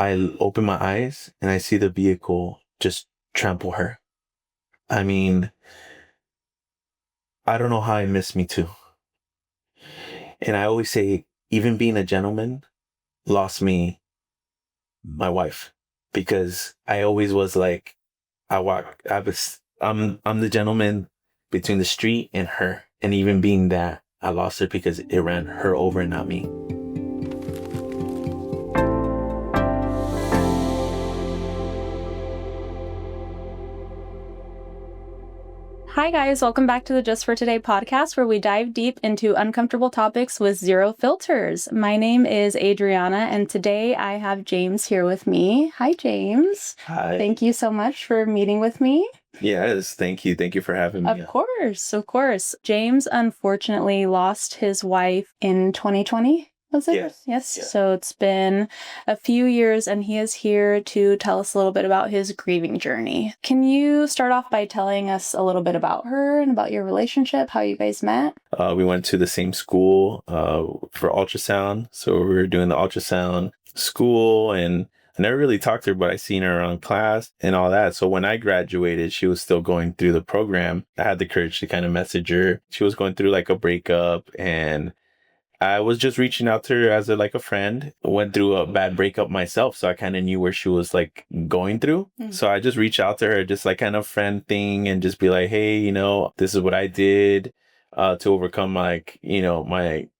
I open my eyes and I see the vehicle just trample her. I mean, I don't know how it missed me too. And I always say, even being a gentleman lost me my wife, because I always was like, I'm the gentleman between the street and her. And even being that, I lost her because it ran her over and not me. Hi guys, welcome back to the Just for Today podcast, where we dive deep into uncomfortable topics with zero filters. My name is Adriana, and today I have James here with me. Hi, James. Hi. Thank you so much for meeting with me. Yes, thank you. Thank you for having me. Of course. James unfortunately lost his wife in 2020. Was it? Yes. Yeah. So it's been a few years, and he is here to tell us a little bit about his grieving journey. Can you start off by telling us a little bit about her and about your relationship, how you guys met? We went to the same school for ultrasound. So we were doing the ultrasound school, and I never really talked to her, but I seen her around class and all that. So when I graduated, she was still going through the program. I had the courage to kind of message her. She was going through like a breakup, and I was just reaching out to her as like a friend. Went through a bad breakup myself, so I kind of knew where she was like going through. Mm-hmm. So I just reached out to her, just like kind of friend thing, and just be like, hey, this is what I did to overcome my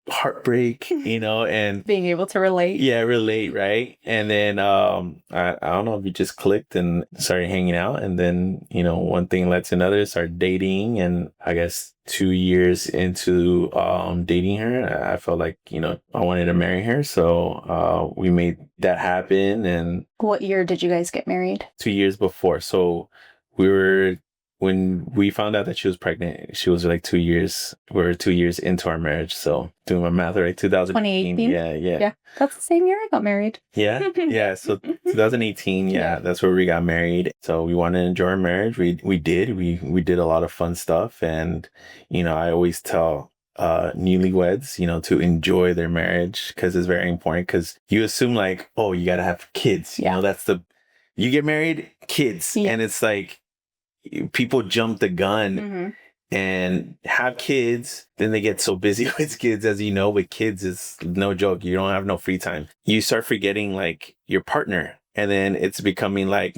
heartbreak, and being able to relate. Yeah, relate, right? And then I don't know if we just clicked and started hanging out, and then one thing led to another, started dating, and I guess 2 years into dating her, I felt like I wanted to marry her, so we made that happen. And what year did you guys get married? 2 years before. So when we found out that she was pregnant, she was like 2 years. We were 2 years into our marriage. So doing my math right, 2018. Yeah. That's the same year I got married. Yeah. Yeah. So 2018. Yeah, that's where we got married. So we wanted to enjoy our marriage. We did. We did a lot of fun stuff. And, I always tell newlyweds, to enjoy their marriage, because it's very important, because you assume like, oh, you got to have kids. Yeah. You get married, kids. Yeah. And it's like, people jump the gun and have kids, then they get so busy with kids. As you know, with kids, it's no joke. You don't have no free time. You start forgetting like your partner, and then it's becoming like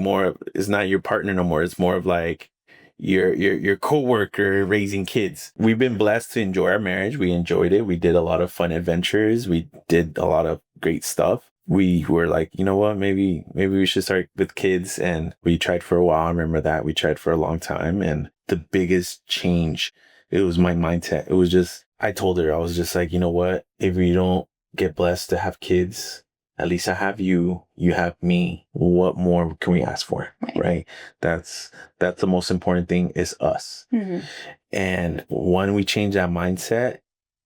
it's not your partner no more. It's more of like your coworker raising kids. We've been blessed to enjoy our marriage. We enjoyed it. We did a lot of fun adventures. We did a lot of great stuff. We were like, you know what, maybe we should start with kids. And we tried for a while. I remember that we tried for a long time. And the biggest change, it was my mindset. It was just, I told her, I was just like, you know what, if you don't get blessed to have kids, at least I have you have me. What more can we ask for? Right? That's the most important thing, is us. Mm-hmm. And when we changed that mindset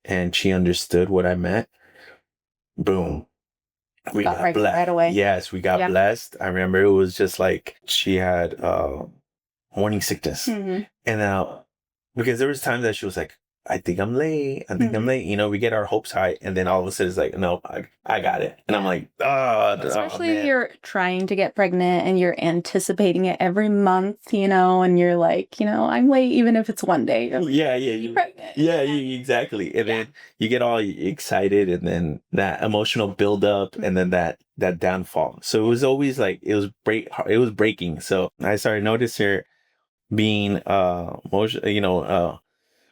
and she understood what I meant, boom. We got blessed right away. Yes, we got blessed. I remember it was just like she had morning sickness. Mm-hmm. And now, because there was times that she was like, I think I'm late. We get our hopes high, and then all of a sudden it's like, no, I got it. And I'm like, especially if you're trying to get pregnant and you're anticipating it every month, and you're like, I'm late even if it's one day. You're pregnant. Exactly. And then you get all excited, and then that emotional buildup, and then that downfall. So it was always like it was breaking. So I started noticing her being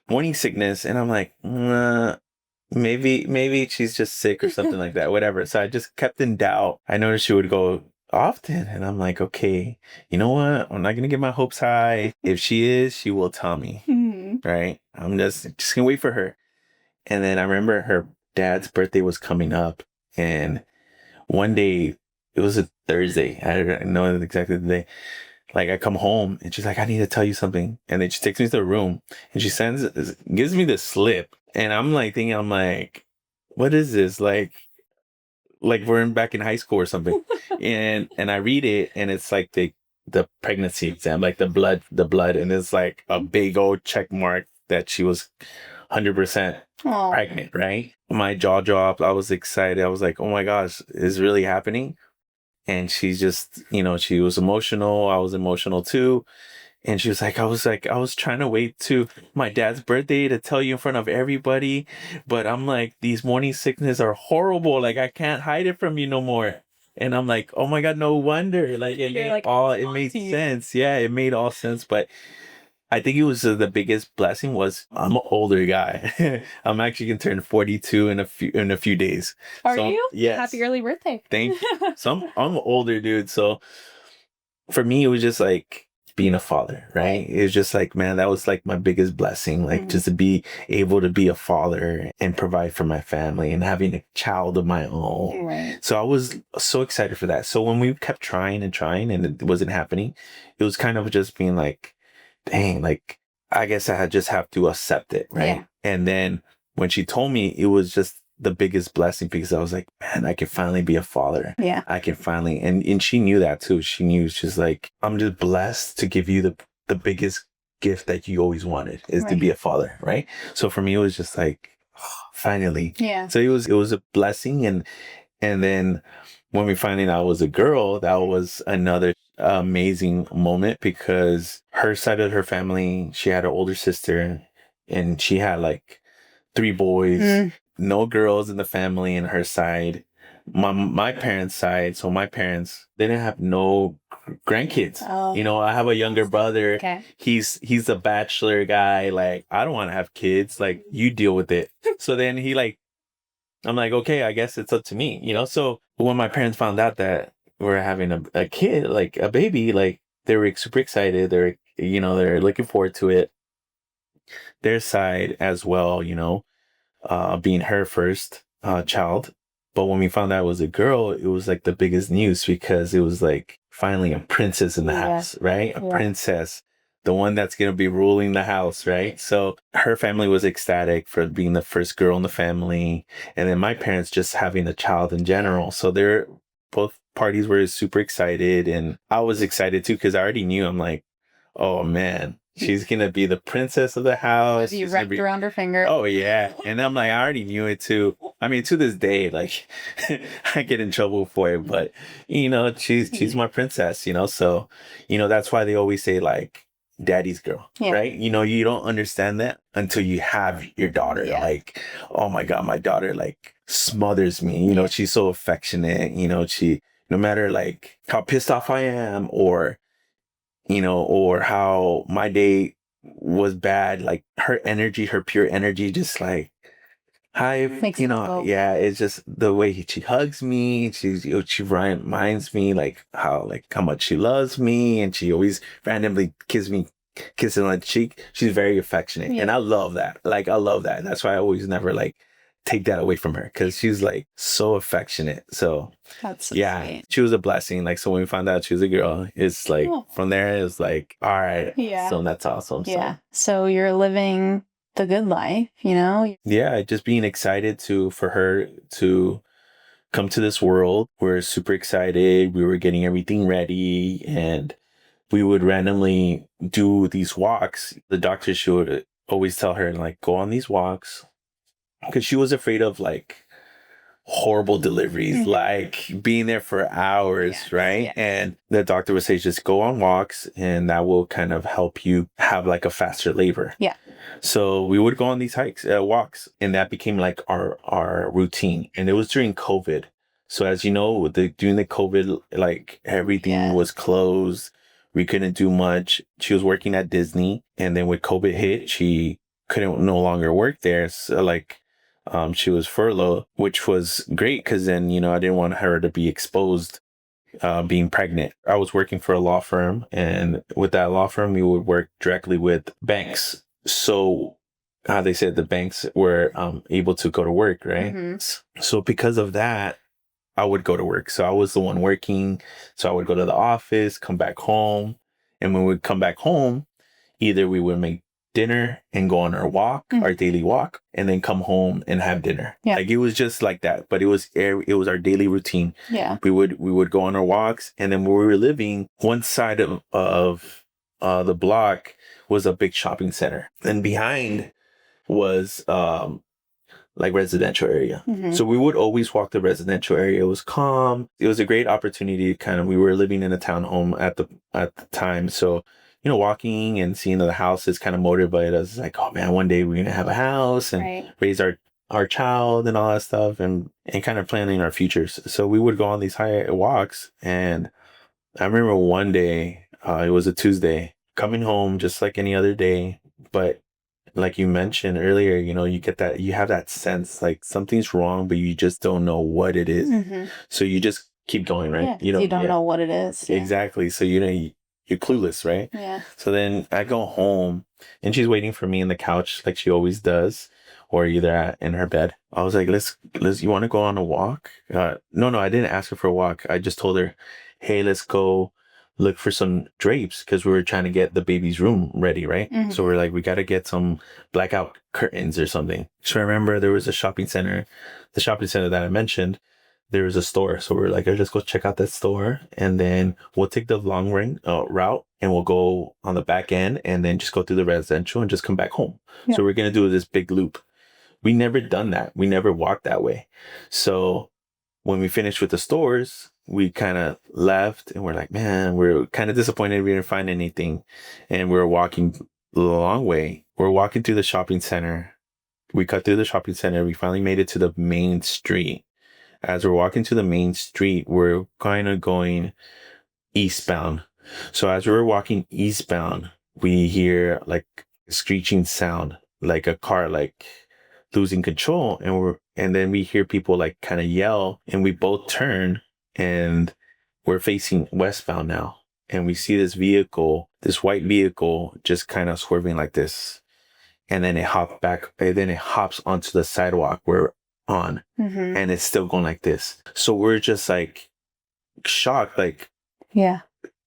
morning sickness, and I'm like, maybe she's just sick or something like that, whatever. So I just kept in doubt. I noticed she would go often, and I'm like, okay, you know what? I'm not gonna get my hopes high. If she is, she will tell me, right? I'm just gonna wait for her. And then I remember her dad's birthday was coming up, and one day, it was a Thursday. I don't know exactly the day. Like, I come home and she's like, I need to tell you something. And then she takes me to the room and she gives me the slip. And I'm like what is this? Like we're back in high school or something. and I read it, and it's like the pregnancy exam, like the blood. And it's like a big old check mark that she was 100% pregnant, right? My jaw dropped. I was excited. I was like, oh my gosh, it's really happening. And she's just, she was emotional. I was emotional too. And she was like, I was trying to wait to my dad's birthday to tell you in front of everybody. But I'm like, these morning sickness are horrible. Like, I can't hide it from you no more. And I'm like, oh my God, no wonder. Like, it made sense. Yeah, it made all sense. But I think it was the biggest blessing was I'm an older guy. I'm actually gonna turn 42 in a few days. Are you? Yes. Happy early birthday. Thank you. So I'm an older dude. So for me, it was just like being a father, right? It was just like, man, that was like my biggest blessing, like just to be able to be a father and provide for my family and having a child of my own. Right. So I was so excited for that. So when we kept trying and it wasn't happening, it was kind of just being like, dang, like, I guess I just have to accept it, right? Yeah. And then when she told me, it was just the biggest blessing because I was like, man, I can finally be a father. Yeah. I can finally, and she knew that too. She knew, she's like, I'm just blessed to give you the biggest gift that you always wanted is to be a father, right? So for me, it was just like, finally. Yeah. So it was a blessing. And then when we found out it was a girl, that was another amazing moment because her side of her family, she had an older sister and she had like 3 boys, no girls in the family in her side. My parents' side, so my parents, they didn't have no grandkids. Oh. I have a younger brother. Okay. He's a bachelor guy. Like, I don't want to have kids. Like, you deal with it. So then I'm like, okay, I guess it's up to me, So when my parents found out that we're having a kid, like a baby, like they were super excited. They're looking forward to it. Their side as well, being her first child. But when we found out it was a girl, it was like the biggest news because it was like finally a princess in the house, right? A princess, the one that's going to be ruling the house, right? So her family was ecstatic for being the first girl in the family. And then my parents just having a child in general. So both parties were super excited. And I was excited too because I already knew, I'm like, oh man, she's going to be the princess of the house. You wrapped around her finger. Oh, yeah. And I'm like, I already knew it too. I mean, to this day, like, I get in trouble for it, but, she's my princess, So, that's why they always say, like, daddy's girl, right? You don't understand that until you have your daughter. Yeah. Like, oh my God, my daughter, like, smothers me. She's so affectionate. She, no matter, like, how pissed off I am or how my day was bad, like her pure energy, just like, hi, it's just the way she hugs me. She reminds me like how much she loves me, and she always randomly kisses on the cheek. She's very affectionate, and I love that. Like, I love that. That's why I always never like take that away from her because she's like so affectionate. So that's so sweet. She was a blessing. Like, so when we found out she was a girl, it's like from there it's like, all right, so that's awesome. So you're living the good life, just being excited for her to come to this world. We're super excited. We were getting everything ready, and we would randomly do these walks. The doctor should always tell her, like, go on these walks, because she was afraid of like horrible deliveries, like being there for hours, right? And the doctor would say, just go on walks, and that will kind of help you have like a faster labor. So we would go on these walks, and that became like our routine. And it was during COVID. So as you know, during the COVID, like everything was closed. We couldn't do much. She was working at Disney, and then when COVID hit, she couldn't no longer work there. So like, she was furloughed, which was great because then, I didn't want her to be exposed being pregnant. I was working for a law firm, and with that law firm, we would work directly with banks. So they said the banks were able to go to work, right? So because of that, I would go to work. So I was the one working. So I would go to the office, come back home. And when we would come back home, either we would make dinner and go on our walk, our daily walk, and then come home and have dinner. Like, it was just like that, but it was our daily routine. We would go on our walks, and then where we were living, one side of the block was a big shopping center, and behind was like residential area. So we would always walk the residential area. It was calm. It was a great opportunity. Kind of, we were living in a townhome at the time. So, you know, walking and seeing the houses kind of motivated us. Like, oh man, one day we're going to have a house and raise our child and all that stuff, and kind of planning our futures. So we would go on these high walks. And I remember one day, it was a Tuesday, coming home just like any other day, but like you mentioned earlier, you know, you have that sense like something's wrong, but you just don't know what it is. So you just keep going, right? Yeah, you don't know what it is. Yeah. Exactly. So, you know, you're clueless, right? Yeah. So then I go home and she's waiting for me in the couch like she always does, or either in her bed. I was like, let's, you want to go on a walk? No, I didn't ask her for a walk. I just told her, hey, let's go look for some drapes, because we were trying to get the baby's room ready, right? So we're like, we got to get some blackout curtains or something. So I remember there was a shopping center, the shopping center that I mentioned, there was a store. So we're like, let's go check out that store, and then we'll take the long route, and we'll go on the back end and then just go through the residential and just come back home. Yeah. So we're going to do this big loop. We never done that. We never walked that way. So when we finished with the stores, we kind of left and we're like, man, we're kind of disappointed we didn't find anything. And we were walking the long way. We're walking through the shopping center. We cut through the shopping center. We finally made it to the main street. As we're walking to the main street, we're kind of going eastbound. So as we were walking eastbound, we hear like a screeching sound, like a car like losing control, and then we hear people like kind of yell, and we both turn, and we're facing westbound now, and we see this vehicle, this white vehicle, just kind of swerving like this, and then it hops onto the sidewalk we're on, and it's still going like this. So we're just like shocked, like, yeah,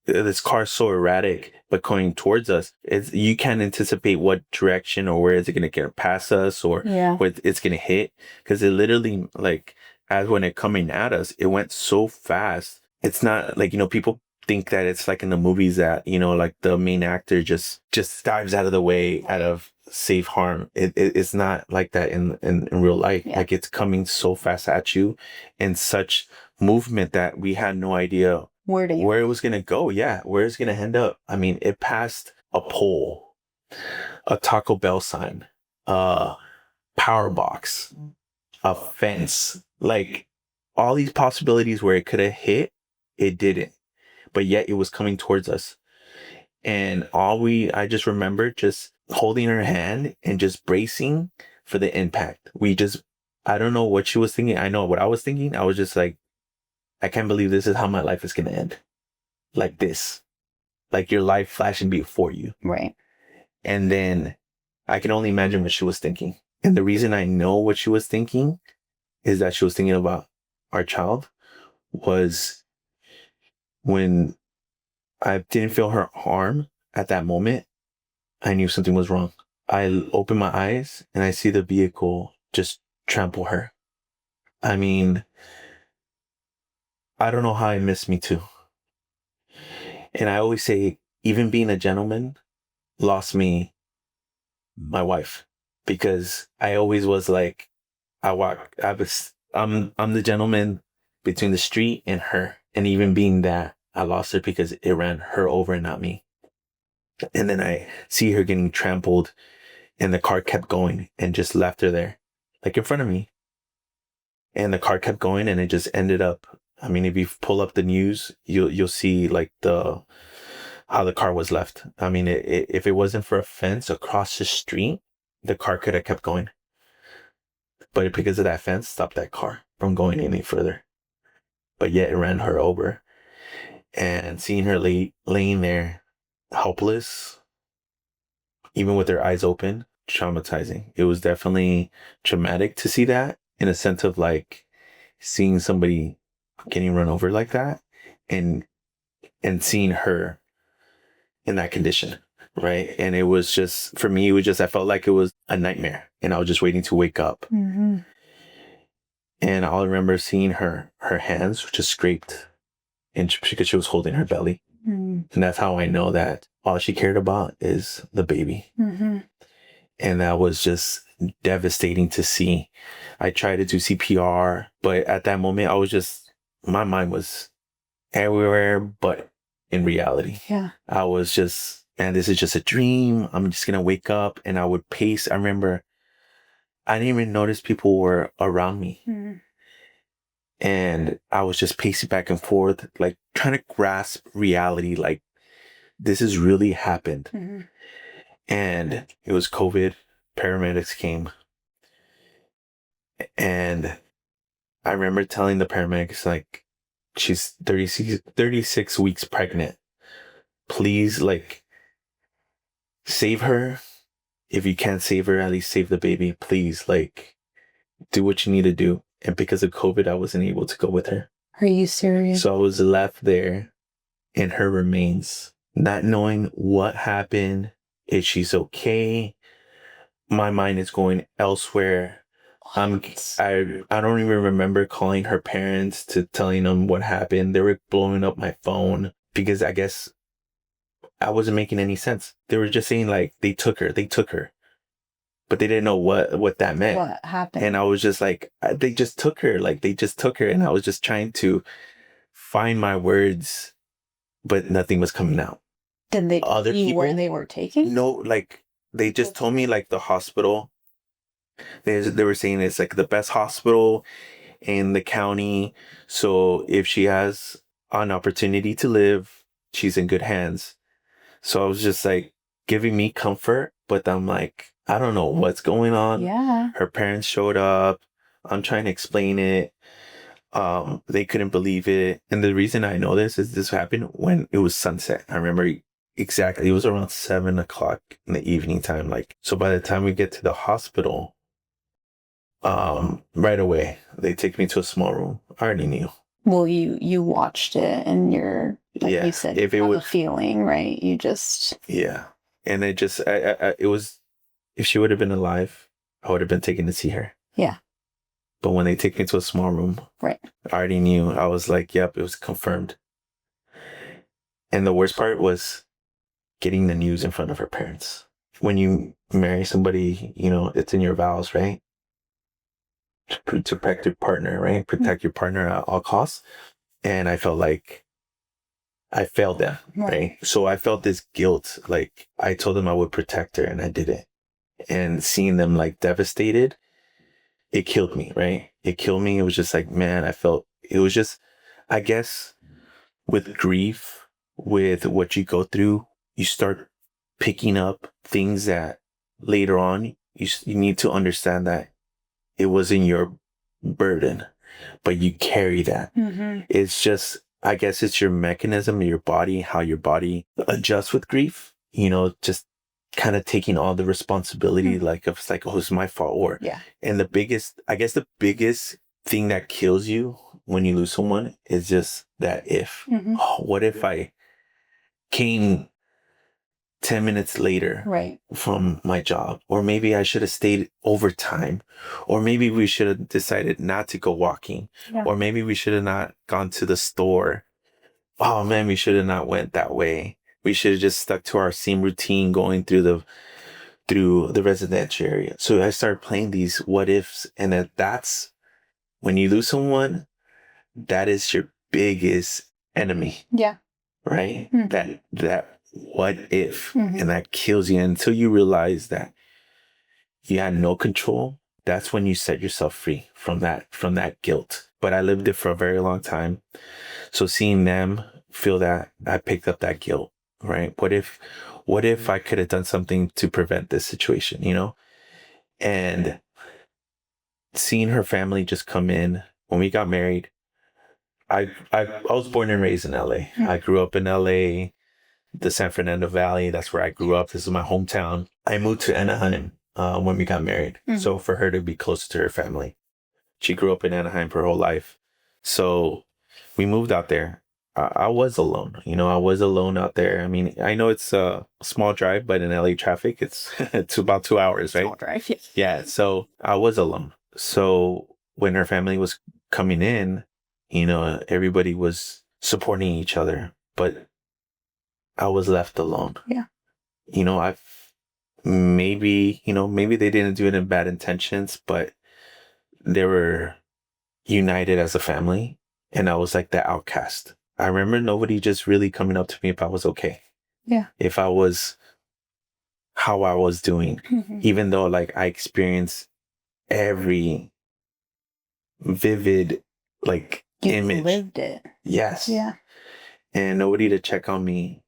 this car's so erratic, but going towards us, you can't anticipate what direction or where is it going to get past us, or where it's going to hit, because it literally, like, as when it coming at us, it went so fast. It's not like, you know, people think that it's like in the movies that, you know, like the main actor just dives out of the way out of safe harm. It's not like that in real life. Like, it's coming so fast at you in such movement that we had no idea where it was going to go. Yeah, where it's going to end up. I mean, it passed a pole, a Taco Bell sign, a power box, a fence, like all these possibilities where it could have hit, it didn't. But yet it was coming towards us. And I just remember just holding her hand and just bracing for the impact. I don't know what she was thinking. I know what I was thinking. I was just like, I can't believe this is how my life is going to end. Like this. Like your life flashing before you. Right. And then I can only imagine what she was thinking. And the reason I know what she was thinking is that she was thinking about our child. Was when I didn't feel her arm at that moment, I knew something was wrong. I open my eyes and I see the vehicle just trample her. I mean, I don't know how it missed me too. And I always say, even being a gentleman lost my wife, because I always was like, I'm the gentleman between the street and her. And even being that, I lost her because it ran her over and not me. And then I see her getting trampled, and the car kept going and just left her there, like in front of me. And the car kept going, and it just ended up, I mean, if you pull up the news, you'll see like how the car was left. I mean, if it wasn't for a fence across the street, the car could have kept going. But because of that fence, stopped that car from going any further. But yet it ran her over. And seeing her laying there, helpless, even with her eyes open, traumatizing. It was definitely traumatic to see that, in a sense of like seeing somebody getting run over like that, and seeing her in that condition, right? And it was just, for me, I felt like it was a nightmare, and I was just waiting to wake up. And I remember seeing her hands just scraped, and because she was holding her belly. And that's how I know that all she cared about is the baby. And that was just devastating to see. I tried to do CPR, but at that moment, my mind was everywhere, but in reality. Yeah. I was just, man, this is just a dream. I'm just going to wake up, and I would pace. I remember I didn't even notice people were around me. Mm. And I was just pacing back and forth, like trying to grasp reality, like this has really happened. Mm-hmm. And it was COVID. Paramedics came. And I remember telling the paramedics, like, she's 36 weeks pregnant. Please, like, save her. If you can't save her, at least save the baby. Please, like, do what you need to do. And because of COVID, I wasn't able to go with her. Are you serious? So I was left there in her remains, not knowing what happened, if she's okay. My mind is going elsewhere. I don't even remember calling her parents to telling them what happened. They were blowing up my phone because I guess I wasn't making any sense. They were just saying like they took her, but they didn't know what that meant. What happened? And I was just like, they just took her, and I was just trying to find my words, but nothing was coming out. Did they Other people where they were taking? No, like they just told me like the hospital. They were saying it's like the best hospital in the county. So if she has an opportunity to live, she's in good hands. So I was just like giving me comfort, but I'm like, I don't know what's going on. Yeah. Her parents showed up. I'm trying to explain it. They couldn't believe it. And the reason I know this happened when it was sunset. I remember exactly. It was around 7:00 in the evening time. Like, so by the time we get to the hospital, right away, they take me to a small room. I already knew. Well, you watched it and you're, like you said, if it have was a feeling, right? You just... Yeah. And it just, it was, if she would have been alive, I would have been taken to see her. Yeah. But when they take me to a small room, right, I already knew. I was like, yep, it was confirmed. And the worst part was getting the news in front of her parents. When you marry somebody, you know, it's in your vows, right? To protect your partner, right? Protect your partner at all costs. And I felt like I failed them, right? So I felt this guilt. Like I told them I would protect her and I didn't. And seeing them like devastated, it killed me, right? It killed me. It was just like, man, it was just, I guess with grief, with what you go through, you start picking up things that later on, you need to understand that it wasn't your burden, but you carry that. Mm-hmm. It's just, I guess it's your mechanism, your body, how your body adjusts with grief, you know, just kind of taking all the responsibility, mm-hmm. like, it's like, oh, it's my fault. Or, yeah. And the biggest thing that kills you when you lose someone is just that mm-hmm. What if I came 10 minutes later from my job, or maybe I should have stayed overtime, or maybe we should have decided not to go walking, or maybe we should have not gone to the store. Oh man, we should have not went that way. We should have just stuck to our same routine going through the residential area. So I started playing these what ifs, and that's when you lose someone, that is your biggest enemy. Yeah. Right? Mm-hmm. That what if, mm-hmm. and that kills you until you realize that you had no control. That's when you set yourself free from that guilt. But I lived it for a very long time. So seeing them feel that, I picked up that guilt, right? What if I could have done something to prevent this situation, you know? And seeing her family just come in when we got married. I was born and raised in LA. Mm-hmm. I grew up in LA, the San Fernando Valley. That's where I grew up. This is my hometown. I moved to Anaheim when we got married. Mm-hmm. So for her to be closer to her family. She grew up in Anaheim for her whole life. So we moved out there. I was alone. You know, I was alone out there. I mean, I know it's a small drive, but in LA traffic, it's about 2 hours, right? Small drive, yeah. Yeah, so I was alone. So when her family was coming in, you know, everybody was supporting each other, but I was left alone. Yeah. You know, maybe, maybe they didn't do it in bad intentions, but they were united as a family. And I was like the outcast. I remember nobody just really coming up to me if I was okay. Yeah. If I was how I was doing, even though like I experienced every vivid like You image. lived it. Yes. Yeah. And nobody to check on me.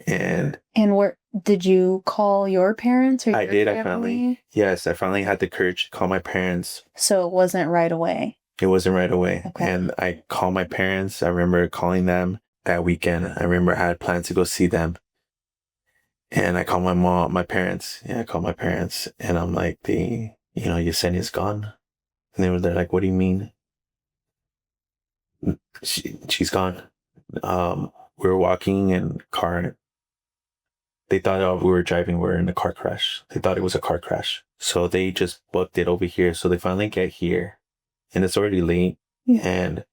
And where did you call your parents or I your did. family? I finally had the courage to call my parents. So it wasn't right away. It wasn't right away. Okay. And I called my parents. I remember calling them that weekend. I remember I had plans to go see them. And I called my parents. Yeah, I called my parents. And I'm like, Yesenia's gone. And they're like, what do you mean? She's gone. We were walking in car. They thought we were driving. We were in a car crash. They thought it was a car crash. So they just booked it over here. So they finally get here. And it's already late. Yeah. And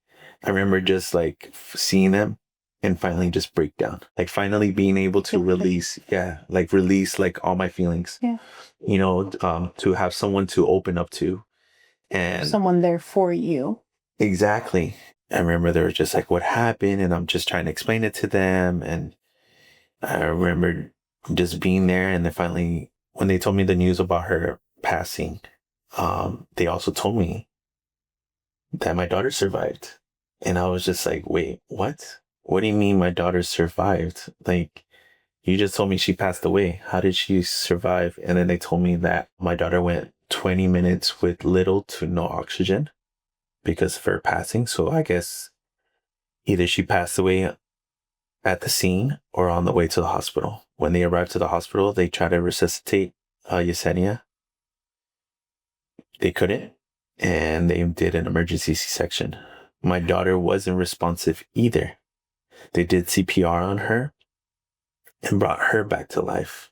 I remember just like seeing them and finally just break down. Like finally being able to release like all my feelings. Yeah. To have someone to open up to. And someone there for you. Exactly. I remember they were just like, what happened? And I'm just trying to explain it to them. And I remember just being there. And then finally, when they told me the news about her passing, they also told me that my daughter survived. And I was just like, wait, what? What do you mean my daughter survived? Like, you just told me she passed away. How did she survive? And then they told me that my daughter went 20 minutes with little to no oxygen because of her passing. So I guess either she passed away at the scene or on the way to the hospital. When they arrived to the hospital, they tried to resuscitate Yesenia. They couldn't, and they did an emergency C-section. My daughter wasn't responsive either. They did CPR on her and brought her back to life.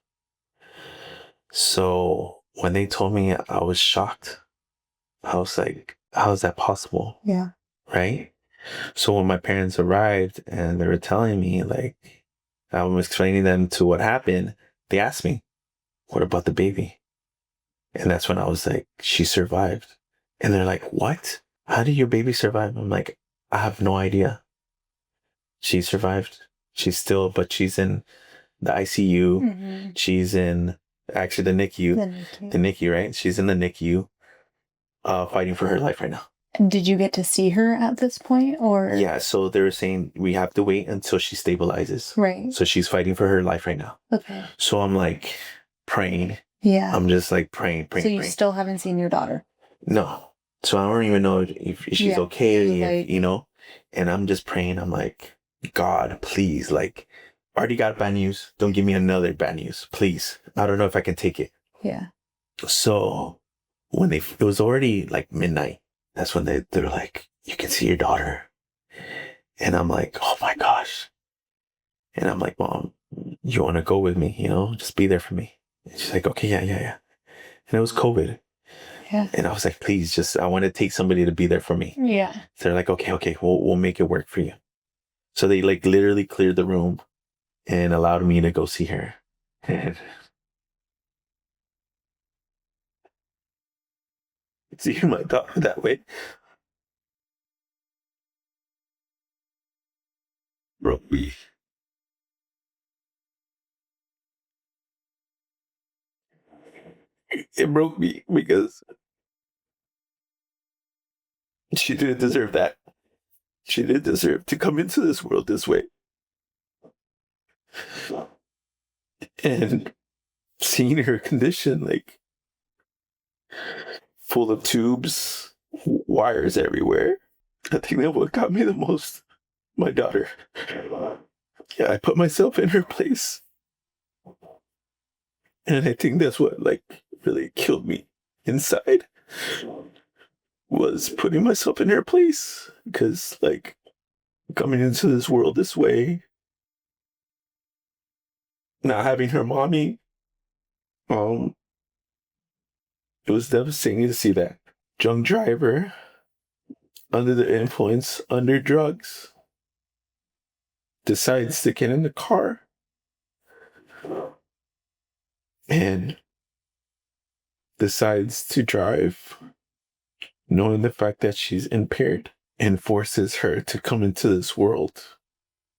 So when they told me, I was shocked. I was like, how is that possible? Yeah. Right? So when my parents arrived and they were telling me, like, I was explaining them to what happened, they asked me, what about the baby? And that's when I was like, she survived. And they're like, what? How did your baby survive? I'm like, I have no idea. She survived. She's in the ICU. Mm-hmm. She's in actually the NICU. The NICU, right? She's in the NICU, fighting for her life right now. Did you get to see her at this point, or? Yeah, so they were saying we have to wait until she stabilizes. Right. So she's fighting for her life right now. Okay. So I'm like praying. Yeah. I'm just like praying. So you still haven't seen your daughter? No. So I don't even know if she's okay, and I'm just praying. I'm like, God, please, like, already got bad news. Don't give me another bad news, please. I don't know if I can take it. Yeah. So when it was already like midnight, that's when they're like, you can see your daughter. And I'm like, oh my gosh. And I'm like, Mom, you want to go with me, just be there for me. And she's like, okay, yeah. And it was COVID. Yeah. And I was like, please, I want to take somebody to be there for me. Yeah. So they're like, okay, we'll make it work for you. So they like literally cleared the room and allowed me to go see her. And seeing my daughter that way broke me. It broke me because she didn't deserve that. She didn't deserve to come into this world this way. And seeing her condition, like, full of tubes, wires everywhere, I think that what got me the most, my daughter. Yeah, I put myself in her place. And I think that's what, like, really killed me inside, was putting myself in her place. Because, like, coming into this world this way, not having her mommy, it was devastating to see that. Drunk driver, under the influence, under drugs, decides to get in the car and decides to drive, knowing the fact that she's impaired, and forces her to come into this world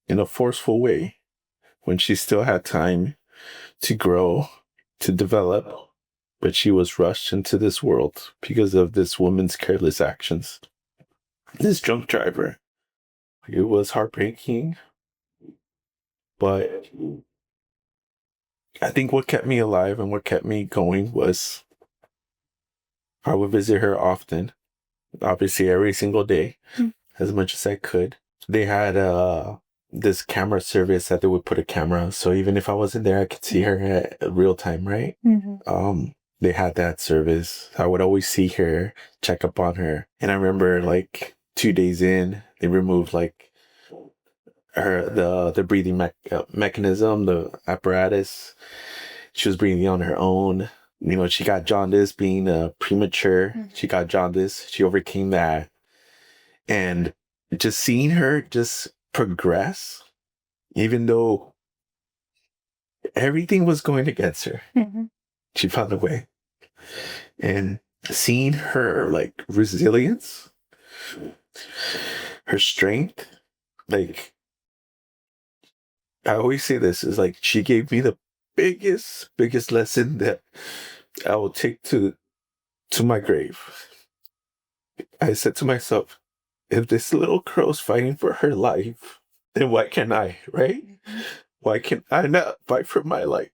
in a forceful way when she still had time to grow, to develop, but she was rushed into this world because of this woman's careless actions. This drunk driver. It was heartbreaking, but I think what kept me alive and what kept me going was I would visit her often, obviously every single day, as much as I could. They had this camera service that they would put a camera, so even if I wasn't there, I could see her at real time, right? They had that service. I would always see her, check up on her, and I remember like 2 days in, they removed like her the breathing mechanism, the apparatus. She was breathing on her own. You know, she got jaundice being premature. She got jaundice. She overcame that. And just seeing her just progress, even though everything was going against her, she found a way. And seeing her like resilience, her strength, like I always say this, is like she gave me the biggest lesson that I will take to my grave. I said to myself, if this little girl's fighting for her life, then why can't I, right? Why can I not fight for my life?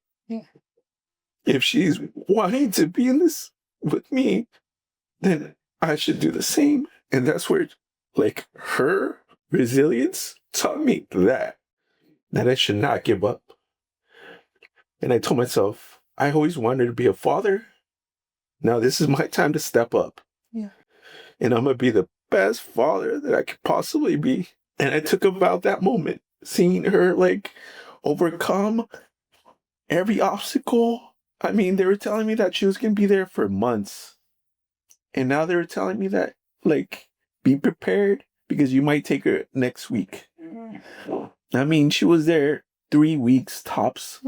If she's wanting to be in this with me, then I should do the same. And that's where, like, her resilience taught me that I should not give up. And I told myself, I always wanted to be a father. Now this is my time to step up. And I'm going to be the best father that I could possibly be. And I took about that moment, seeing her like overcome every obstacle. I mean, they were telling me that she was going to be there for months. And now they were telling me that, like, be prepared because you might take her next week. I mean, she was there 3 weeks tops.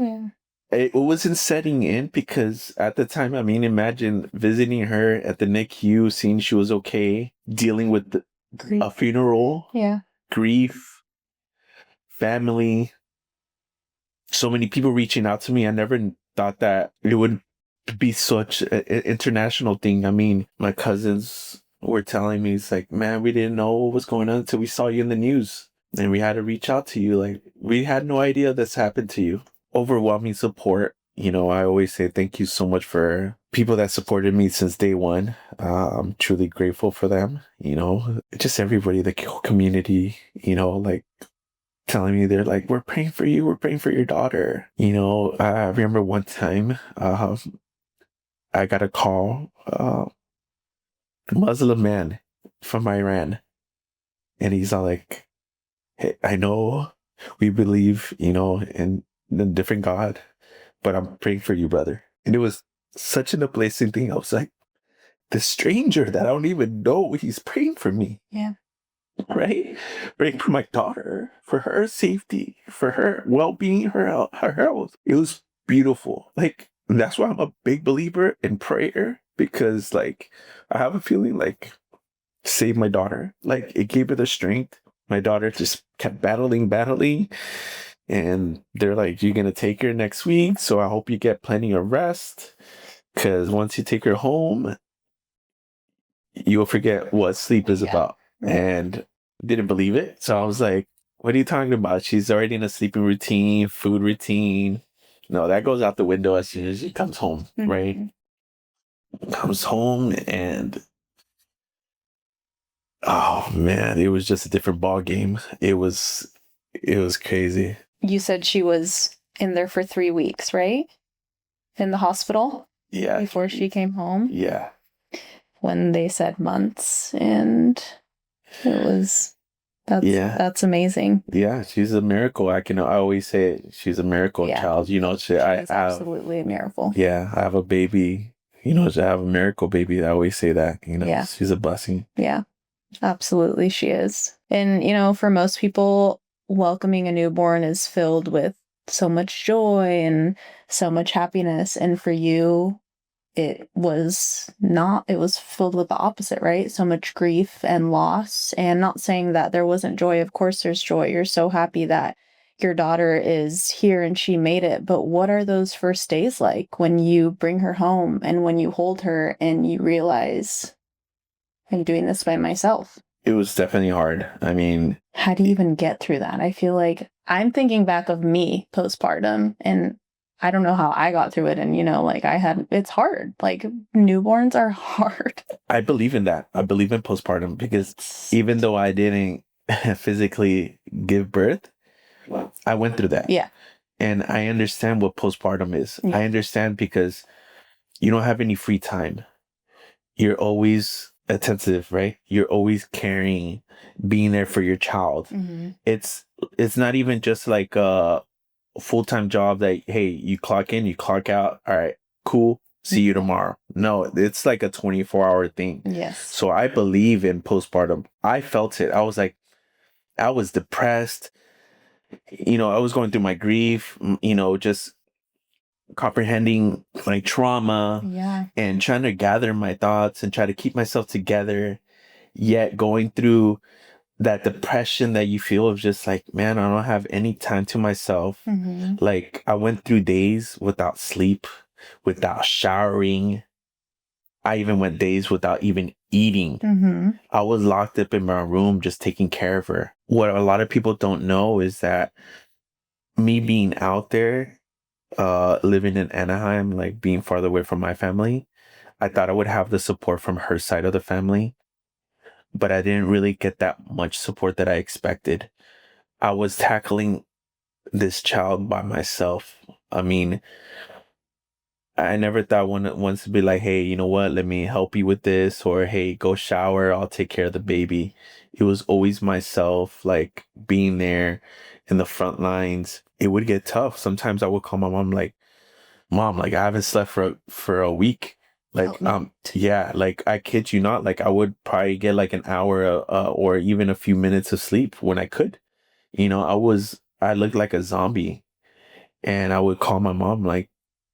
It wasn't setting in because at the time, I mean, imagine visiting her at the NICU, seeing she was okay, dealing with a funeral, grief, family, so many people reaching out to me. I never thought that it would be such an international thing. I mean, my cousins were telling me, it's like, man, we didn't know what was going on until we saw you in the news. And we had to reach out to you. Like, we had no idea this happened to you. Overwhelming support. You know, I always say thank you so much for people that supported me since day one. I'm truly grateful for them. You know, just everybody, the community, you know, like telling me they're like, we're praying for you. We're praying for your daughter. You know, I remember one time I got a call, a Muslim man from Iran. And he's all like, hey, I know we believe, you know, in a different God, but I'm praying for you, brother. And it was such an uplifting thing. I was like, the stranger that I don't even know, he's praying for me. Right? Praying for my daughter, for her safety, for her well-being, her health. It was beautiful. Like, that's why I'm a big believer in prayer, because like, I have a feeling like save my daughter. Like, it gave her the strength. My daughter just kept battling. And they're like, you're going to take her next week. So I hope you get plenty of rest. Because once you take her home, you'll forget what sleep is about. And didn't believe it. So I was like, what are you talking about? She's already in a sleeping routine, food routine. No, that goes out the window as soon as she comes home, right? Comes home and, oh man, it was just a different ball game. It was crazy. You said she was in there for 3 weeks, right? In the hospital? Yeah. Before she came home? Yeah. When they said months, and it was, that's amazing. Yeah, she's a miracle. I always say it, she's a miracle child. You know, she's absolutely a miracle. Yeah, I have a baby. You know, I have a miracle baby. I always say that. You know, she's a blessing. Yeah, absolutely, she is. And you know, for most people, welcoming a newborn is filled with so much joy and so much happiness. And for you, it was filled with the opposite, right? So much grief and loss. And not saying that there wasn't joy. Of course there's joy. You're so happy that your daughter is here and she made it. But what are those first days like when you bring her home and when you hold her and you realize I'm doing this by myself? It was definitely hard. I mean, how do you even get through that? I feel like I'm thinking back of me postpartum, and I don't know how I got through it. And, it's hard. Like, newborns are hard. I believe in that. I believe in postpartum because even though I didn't physically give birth, I went through that. Yeah. And I understand what postpartum is. Yeah. I understand because you don't have any free time. You're always attentive, right? You're always caring, being there for your child. Mm-hmm. It's not even just like a full-time job that, hey, you clock in, you clock out. All right, cool. See you tomorrow. No, it's like a 24-hour thing. Yes. So I believe in postpartum. I felt it. I was like, I was depressed. I was going through my grief, just comprehending my trauma. Yeah. And trying to gather my thoughts and try to keep myself together, yet going through that depression that you feel of just like, man, I don't have any time to myself. Mm-hmm. Like, I went through days without sleep, without showering. I even went days without even eating. Mm-hmm. I was locked up in my room just taking care of her. What a lot of people don't know is that me being out there, living in Anaheim, like being farther away from my family, I thought I would have the support from her side of the family, but I didn't really get that much support that I expected. I was tackling this child by myself. I mean, I never thought once to be like, hey, you know what? Let me help you with this, or hey, go shower. I'll take care of the baby. It was always myself, like being there in the front lines. It would get tough. Sometimes I would call my mom, like, Mom, like I haven't slept for a week. Like, yeah, like I kid you not, like I would probably get like an hour or even a few minutes of sleep when I could. I looked like a zombie, and I would call my mom, like,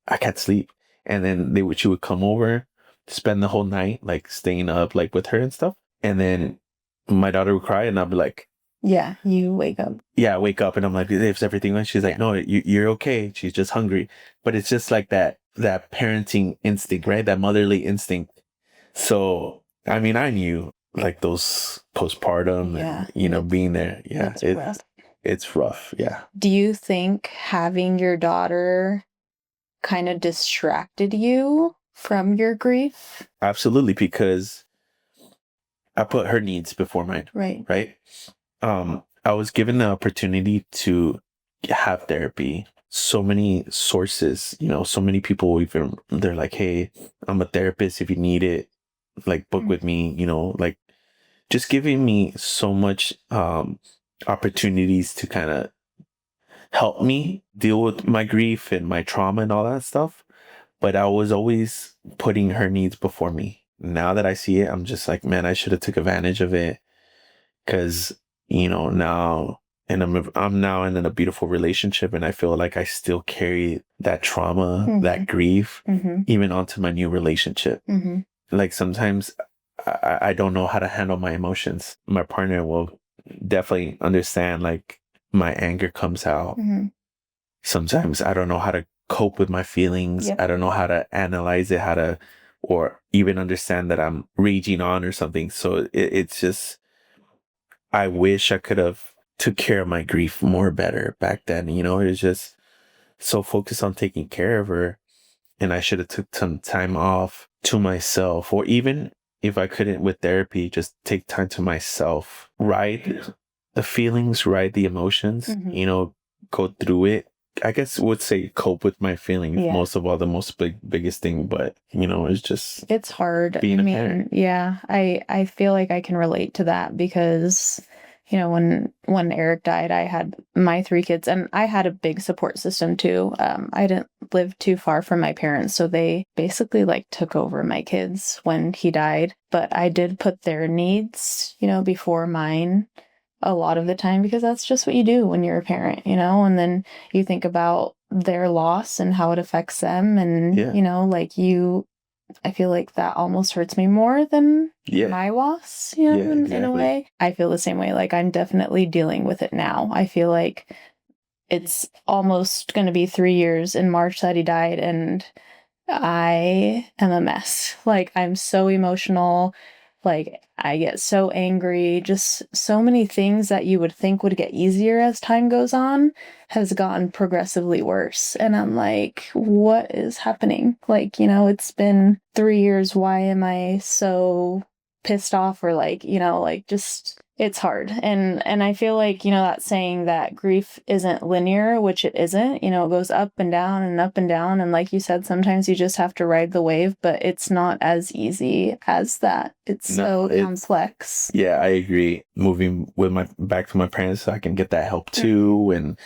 I can't sleep. And then she would come over, spend the whole night, like staying up, like with her and stuff. And then my daughter would cry, and I'd be like, yeah, you wake up. Yeah, I wake up and I'm like, is everything right? She's like, no, you're okay. She's just hungry. But it's just like that parenting instinct, right? That motherly instinct. So, I mean, I knew like those postpartum and, being there. Yeah, it's rough. Yeah. Do you think having your daughter kind of distracted you from your grief? Absolutely, because I put her needs before mine. Right. Right. I was given the opportunity to have therapy. So many sources, so many people they're like, hey, I'm a therapist. If you need it, like book with me, like just giving me so much opportunities to kind of help me deal with my grief and my trauma and all that stuff. But I was always putting her needs before me. Now that I see it, I'm just like, man, I should have took advantage of it. Because, now, and I'm now in a beautiful relationship, and I feel like I still carry that trauma, that grief, even onto my new relationship. Like sometimes I don't know how to handle my emotions. My partner will definitely understand, like my anger comes out. Sometimes I don't know how to cope with my feelings. Yep. I don't know how to analyze it, or even understand that I'm raging on or something. So it's just, I wish I could have took care of my grief more better back then. It was just so focused on taking care of her, and I should have took some time off to myself, or even if I couldn't with therapy, just take time to myself, ride the feelings, ride the emotions, go through it. I guess would say cope with my feelings most of all, the biggest thing, but it's hard being a parent. Yeah, I feel like I can relate to that because when Eric died, I had my 3 kids, and I had a big support system too. I didn't live too far from my parents, so they basically like took over my kids when he died, but I did put their needs before mine a lot of the time, because that's just what you do when you're a parent, and then you think about their loss and how it affects them, and like you I feel like that almost hurts me more than my loss, in a way. I feel the same way. Like, I'm definitely dealing with it now. I feel like it's almost going to be 3 years in March that he died, and I am a mess. Like, I'm so emotional. Like, I get so angry. Just so many things that you would think would get easier as time goes on has gotten progressively worse. And I'm like, what is happening? Like, it's been 3 years. Why am I so pissed off? Or like, just it's hard. And I feel like, that saying that grief isn't linear, which it isn't, it goes up and down and up and down. And like you said, sometimes you just have to ride the wave, but it's not as easy as that. It's complex. Yeah, I agree. Moving with back to my parents, so I can get that help too. And,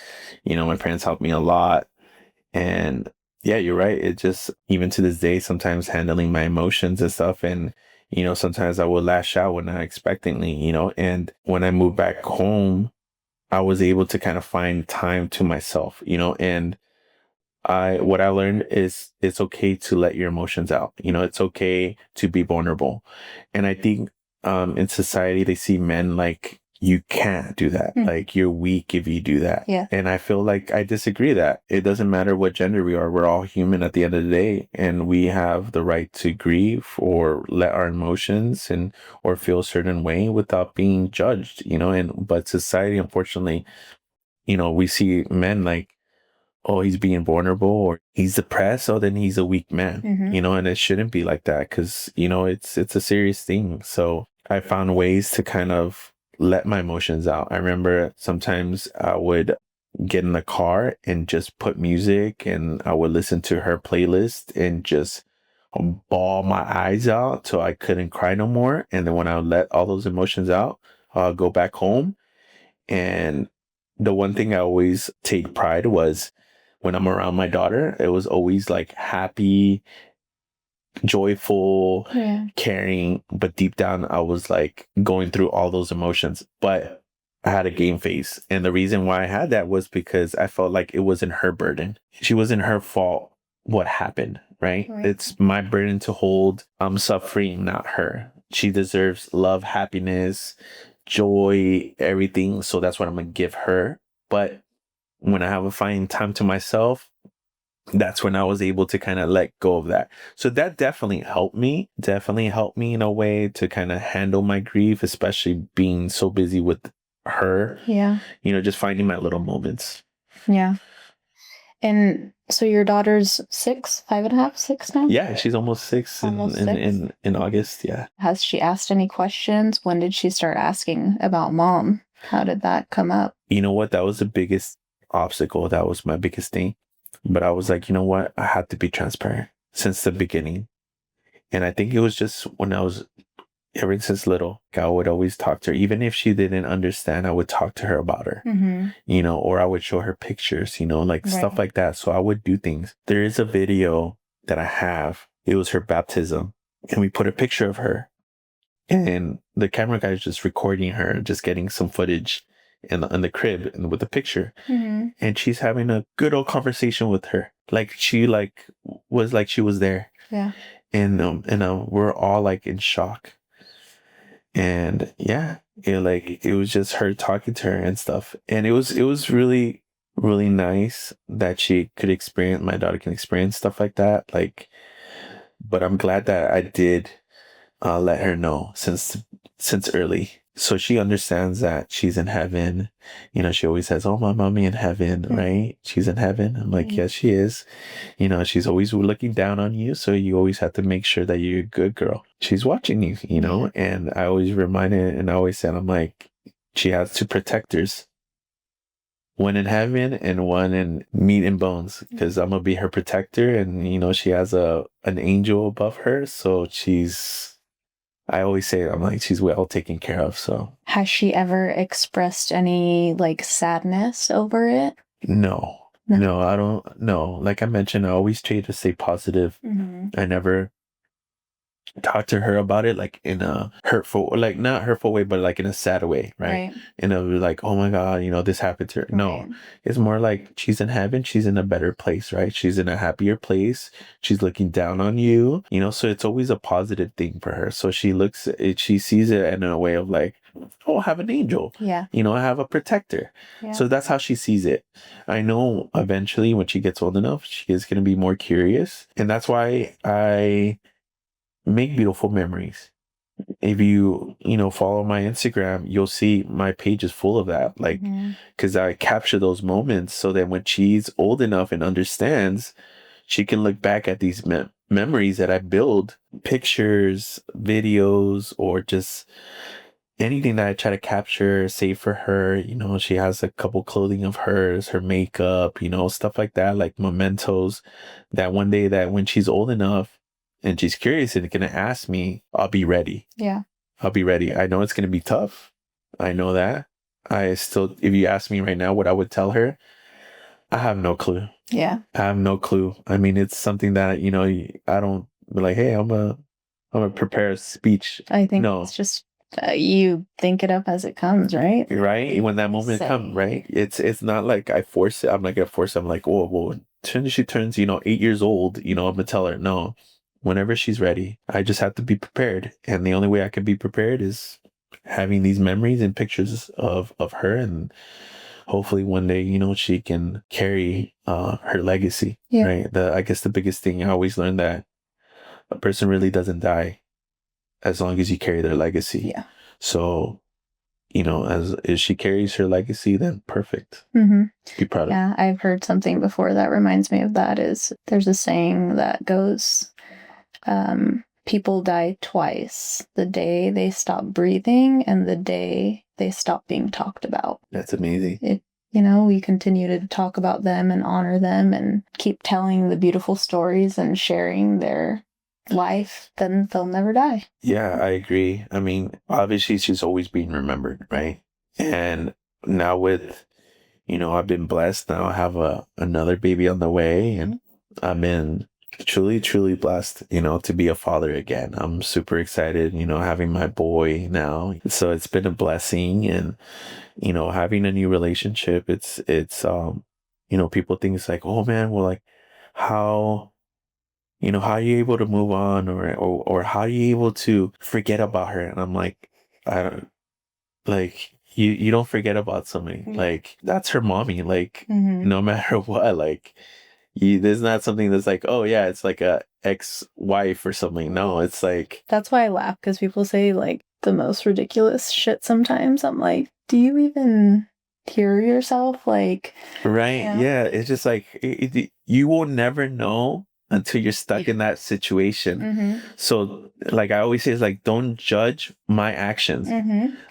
my parents helped me a lot. And yeah, you're right. It just, even to this day, sometimes handling my emotions and stuff. And, sometimes I would lash out when not expectantly, and when I moved back home, I was able to kind of find time to myself, and what I learned is it's okay to let your emotions out. It's okay to be vulnerable. And I think, in society, they see men like, you can't do that. Like, you're weak if you do that. Yeah. And I feel like I disagree that it doesn't matter what gender we are. We're all human at the end of the day, and we have the right to grieve or let our emotions or feel a certain way without being judged, but society, unfortunately, we see men like, oh, he's being vulnerable or he's depressed, oh, then he's a weak man, and it shouldn't be like that because, it's a serious thing. So I found ways to kind of let my emotions out. I remember sometimes I would get in the car and just put music and I would listen to her playlist and just bawl my eyes out till I couldn't cry no more. And then when I would let all those emotions out, I'll go back home. And the one thing I always take pride was when I'm around my daughter, it was always like happy, joyful, caring. But deep down, I was like going through all those emotions. But I had a game face. And the reason why I had that was because I felt like it wasn't her burden. She wasn't her fault what happened, right? It's my burden to hold. I'm suffering, not her. She deserves love, happiness, joy, everything. So that's what I'm going to give her. But when I have a fine time to myself, that's when I was able to kind of let go of that. So that definitely helped me in a way to kind of handle my grief, especially being so busy with her. Yeah. Just finding my little moments. Yeah. And so your daughter's 6, 5.5, 6 now? Yeah, she's almost 6 in August. Yeah. Has she asked any questions? When did she start asking about mom? How did that come up? You know what? That was the biggest obstacle. That was my biggest thing. But I was like, you know what? I had to be transparent since the beginning. And I think it was just when I was, ever since little, I would always talk to her. Even if she didn't understand, I would talk to her about her, or I would show her pictures, stuff like that. So I would do things. There is a video that I have. It was her baptism. And we put a picture of her. And the camera guy is just recording her, just getting some footage in the crib and with the picture. And she's having a good old conversation with her. Like she was like she was there. Yeah. And we're all like in shock. And yeah, it was just her talking to her and stuff. And it was really, really nice that my daughter can experience stuff like that. But I'm glad that I did let her know since early. So she understands that she's in heaven. She always says, oh, my mommy in heaven, right? She's in heaven. I'm like, yes, she is. She's always looking down on you. So you always have to make sure that you're a good girl. She's watching you, and I always remind her and I always said, I'm like, she has 2 protectors. One in heaven and one in meat and bones, because I'm going to be her protector. And, she has an angel above her. So I always say, I'm like, she's well taken care of. So has she ever expressed any sadness over it? No, I don't know. Like I mentioned, I always try to stay positive. I never talk to her about it like in a hurtful, like not hurtful way, but like in a sad way, right? And it'll be like, oh my God, this happened to her. No, it's more like she's in heaven. She's in a better place, right? She's in a happier place. She's looking down on you, so it's always a positive thing for her. So she looks, she sees it in a way of like, oh, I have an angel. Yeah. I have a protector. Yeah. So that's how she sees it. I know eventually when she gets old enough, she is going to be more curious. And that's why I make beautiful memories. If you follow my Instagram, you'll see my page is full of that, like, because I capture those moments so that when she's old enough and understands, she can look back at these memories that I build, pictures, videos, or just anything that I try to capture, save for her. She has a couple clothing of hers, her makeup, stuff like that, like mementos, that one day that when she's old enough and she's curious and gonna ask me, I'll be ready. Yeah. I'll be ready. I know it's gonna be tough. I know that. If you ask me right now what I would tell her, I have no clue. Yeah. I have no clue. I mean, it's something that, I don't be like, hey, I'm gonna prepare a speech. I think it's just you think it up as it comes, right? Right? When that moment comes, right? It's not like I force it. I'm not gonna force it. I'm like, oh, well, when she turns, 8 years old, I'm gonna tell her no. Whenever she's ready, I just have to be prepared. And the only way I can be prepared is having these memories and pictures of her. And hopefully one day, she can carry her legacy, right? I guess the biggest thing I always learned that a person really doesn't die as long as you carry their legacy. Yeah. So, as she carries her legacy, then perfect. Be proud of her. Yeah, I've heard something before that reminds me of that. Is there's a saying that goes, people die twice: the day they stop breathing and the day they stop being talked about. That's amazing. We continue to talk about them and honor them and keep telling the beautiful stories and sharing their life, then they'll never die. Yeah, I agree. I mean, obviously she's always being remembered, right? And now with, I've been blessed. Now I have another baby on the way, and I've been truly, truly blessed, to be a father again. I'm super excited, having my boy now. So it's been a blessing, and, having a new relationship, it's people think it's like, oh man, well, like how are you able to move on, or how are you able to forget about her? And I'm like, I don't, like, you don't forget about somebody. Like, that's her mommy. Like, no matter what, like, there's not something that's like, oh yeah, it's like a ex-wife or something. No, it's like, that's why I laugh, because people say like the most ridiculous shit sometimes. I'm like, do you even hear yourself? Like, right? Yeah, it's just like you will never know until you're stuck in that situation. So like I always say, is like, don't judge my actions.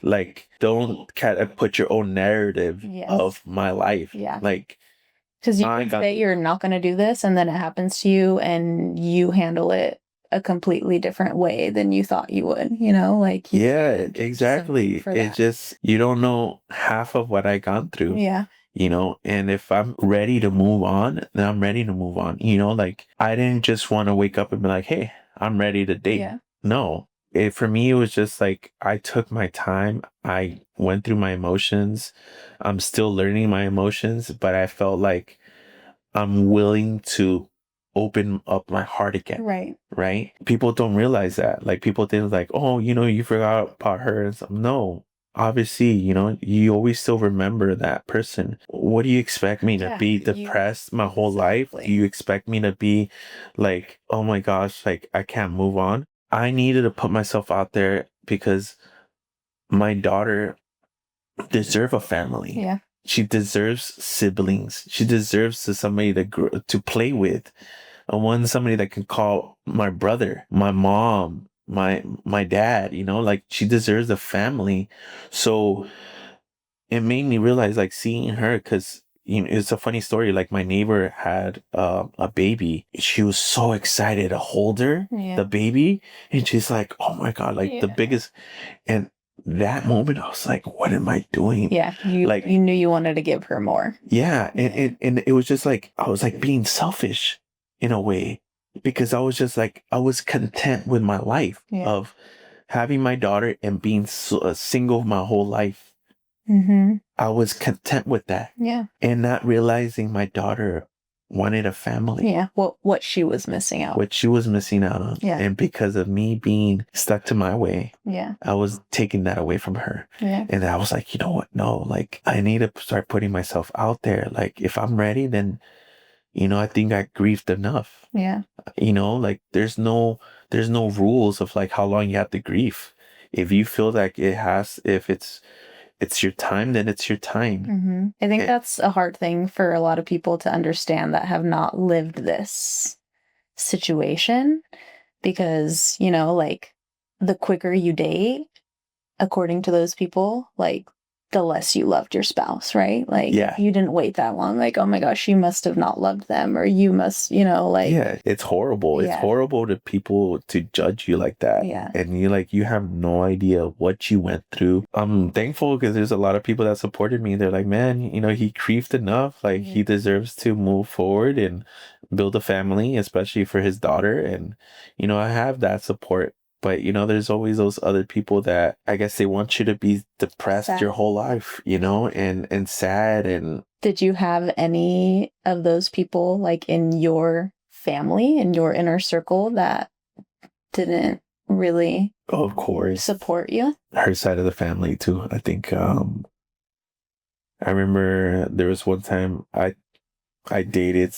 Like, don't kind of put your own narrative of my life. Yeah. Like, because you can say you're not going to do this, and then it happens to you, and you handle it a completely different way than you thought you would, like. Yeah, exactly. It's just, you don't know half of what I gone through. Yeah. And if I'm ready to move on, then I'm ready to move on. Like, I didn't just want to wake up and be like, hey, I'm ready to date. Yeah. No. For me, it was just like, I took my time. I went through my emotions. I'm still learning my emotions, but I felt like I'm willing to open up my heart again. Right. Right? People don't realize that. Like, people think like, oh, you forgot about her. And stuff. No. Obviously, you always still remember that person. What do you expect me to be depressed my whole life? Do you expect me to be like, oh my gosh, like I can't move on? I needed to put myself out there because my daughter deserves a family. Yeah. She deserves siblings. She deserves somebody to play with. Somebody that can call my brother, my mom, my dad, like she deserves a family. So it made me realize, like, seeing her, because it's a funny story. Like, my neighbor had a baby. She was so excited to hold her, the baby, and she's like, oh my God, like the biggest. And that moment, I was like, what am I doing? Yeah, you knew you wanted to give her more. Yeah, and it was just like, I was like being selfish in a way. because I was just like, I was content with my life of having my daughter and being single my whole life. I was content with that. Yeah. And not realizing my daughter wanted a family. Yeah. What she was missing out. What she was missing out on. Yeah. And because of me being stuck to my way, yeah, I was taking that away from her. Yeah. And I was like, you know what? No, like I need to start putting myself out there. Like if I'm ready, then, you know, I think I grieved enough. Yeah. You know, like there's no rules of like how long you have to grieve. If you feel like if it's your time, then it's your time. I think that's a hard thing for a lot of people to understand that have not lived this situation, because, you know, like the quicker you date, according to those people, like the less you loved your spouse, right? Like you didn't wait that long. Like, oh my gosh, you must have not loved them, or you must, you know, like. Yeah, it's horrible. It's horrible to people to judge you like that. Yeah. And you have no idea what you went through. I'm thankful because there's a lot of people that supported me. They're like, man, you know, he grieved enough. Like he deserves to move forward and build a family, especially for his daughter. And, you know, I have that support. But, you know, there's always those other people that I guess they want you to be depressed your whole life, you know, and sad. And did you have any of those people like in your family, in your inner circle, that didn't really, of course, support you? Her side of the family too. I think I remember there was one time I dated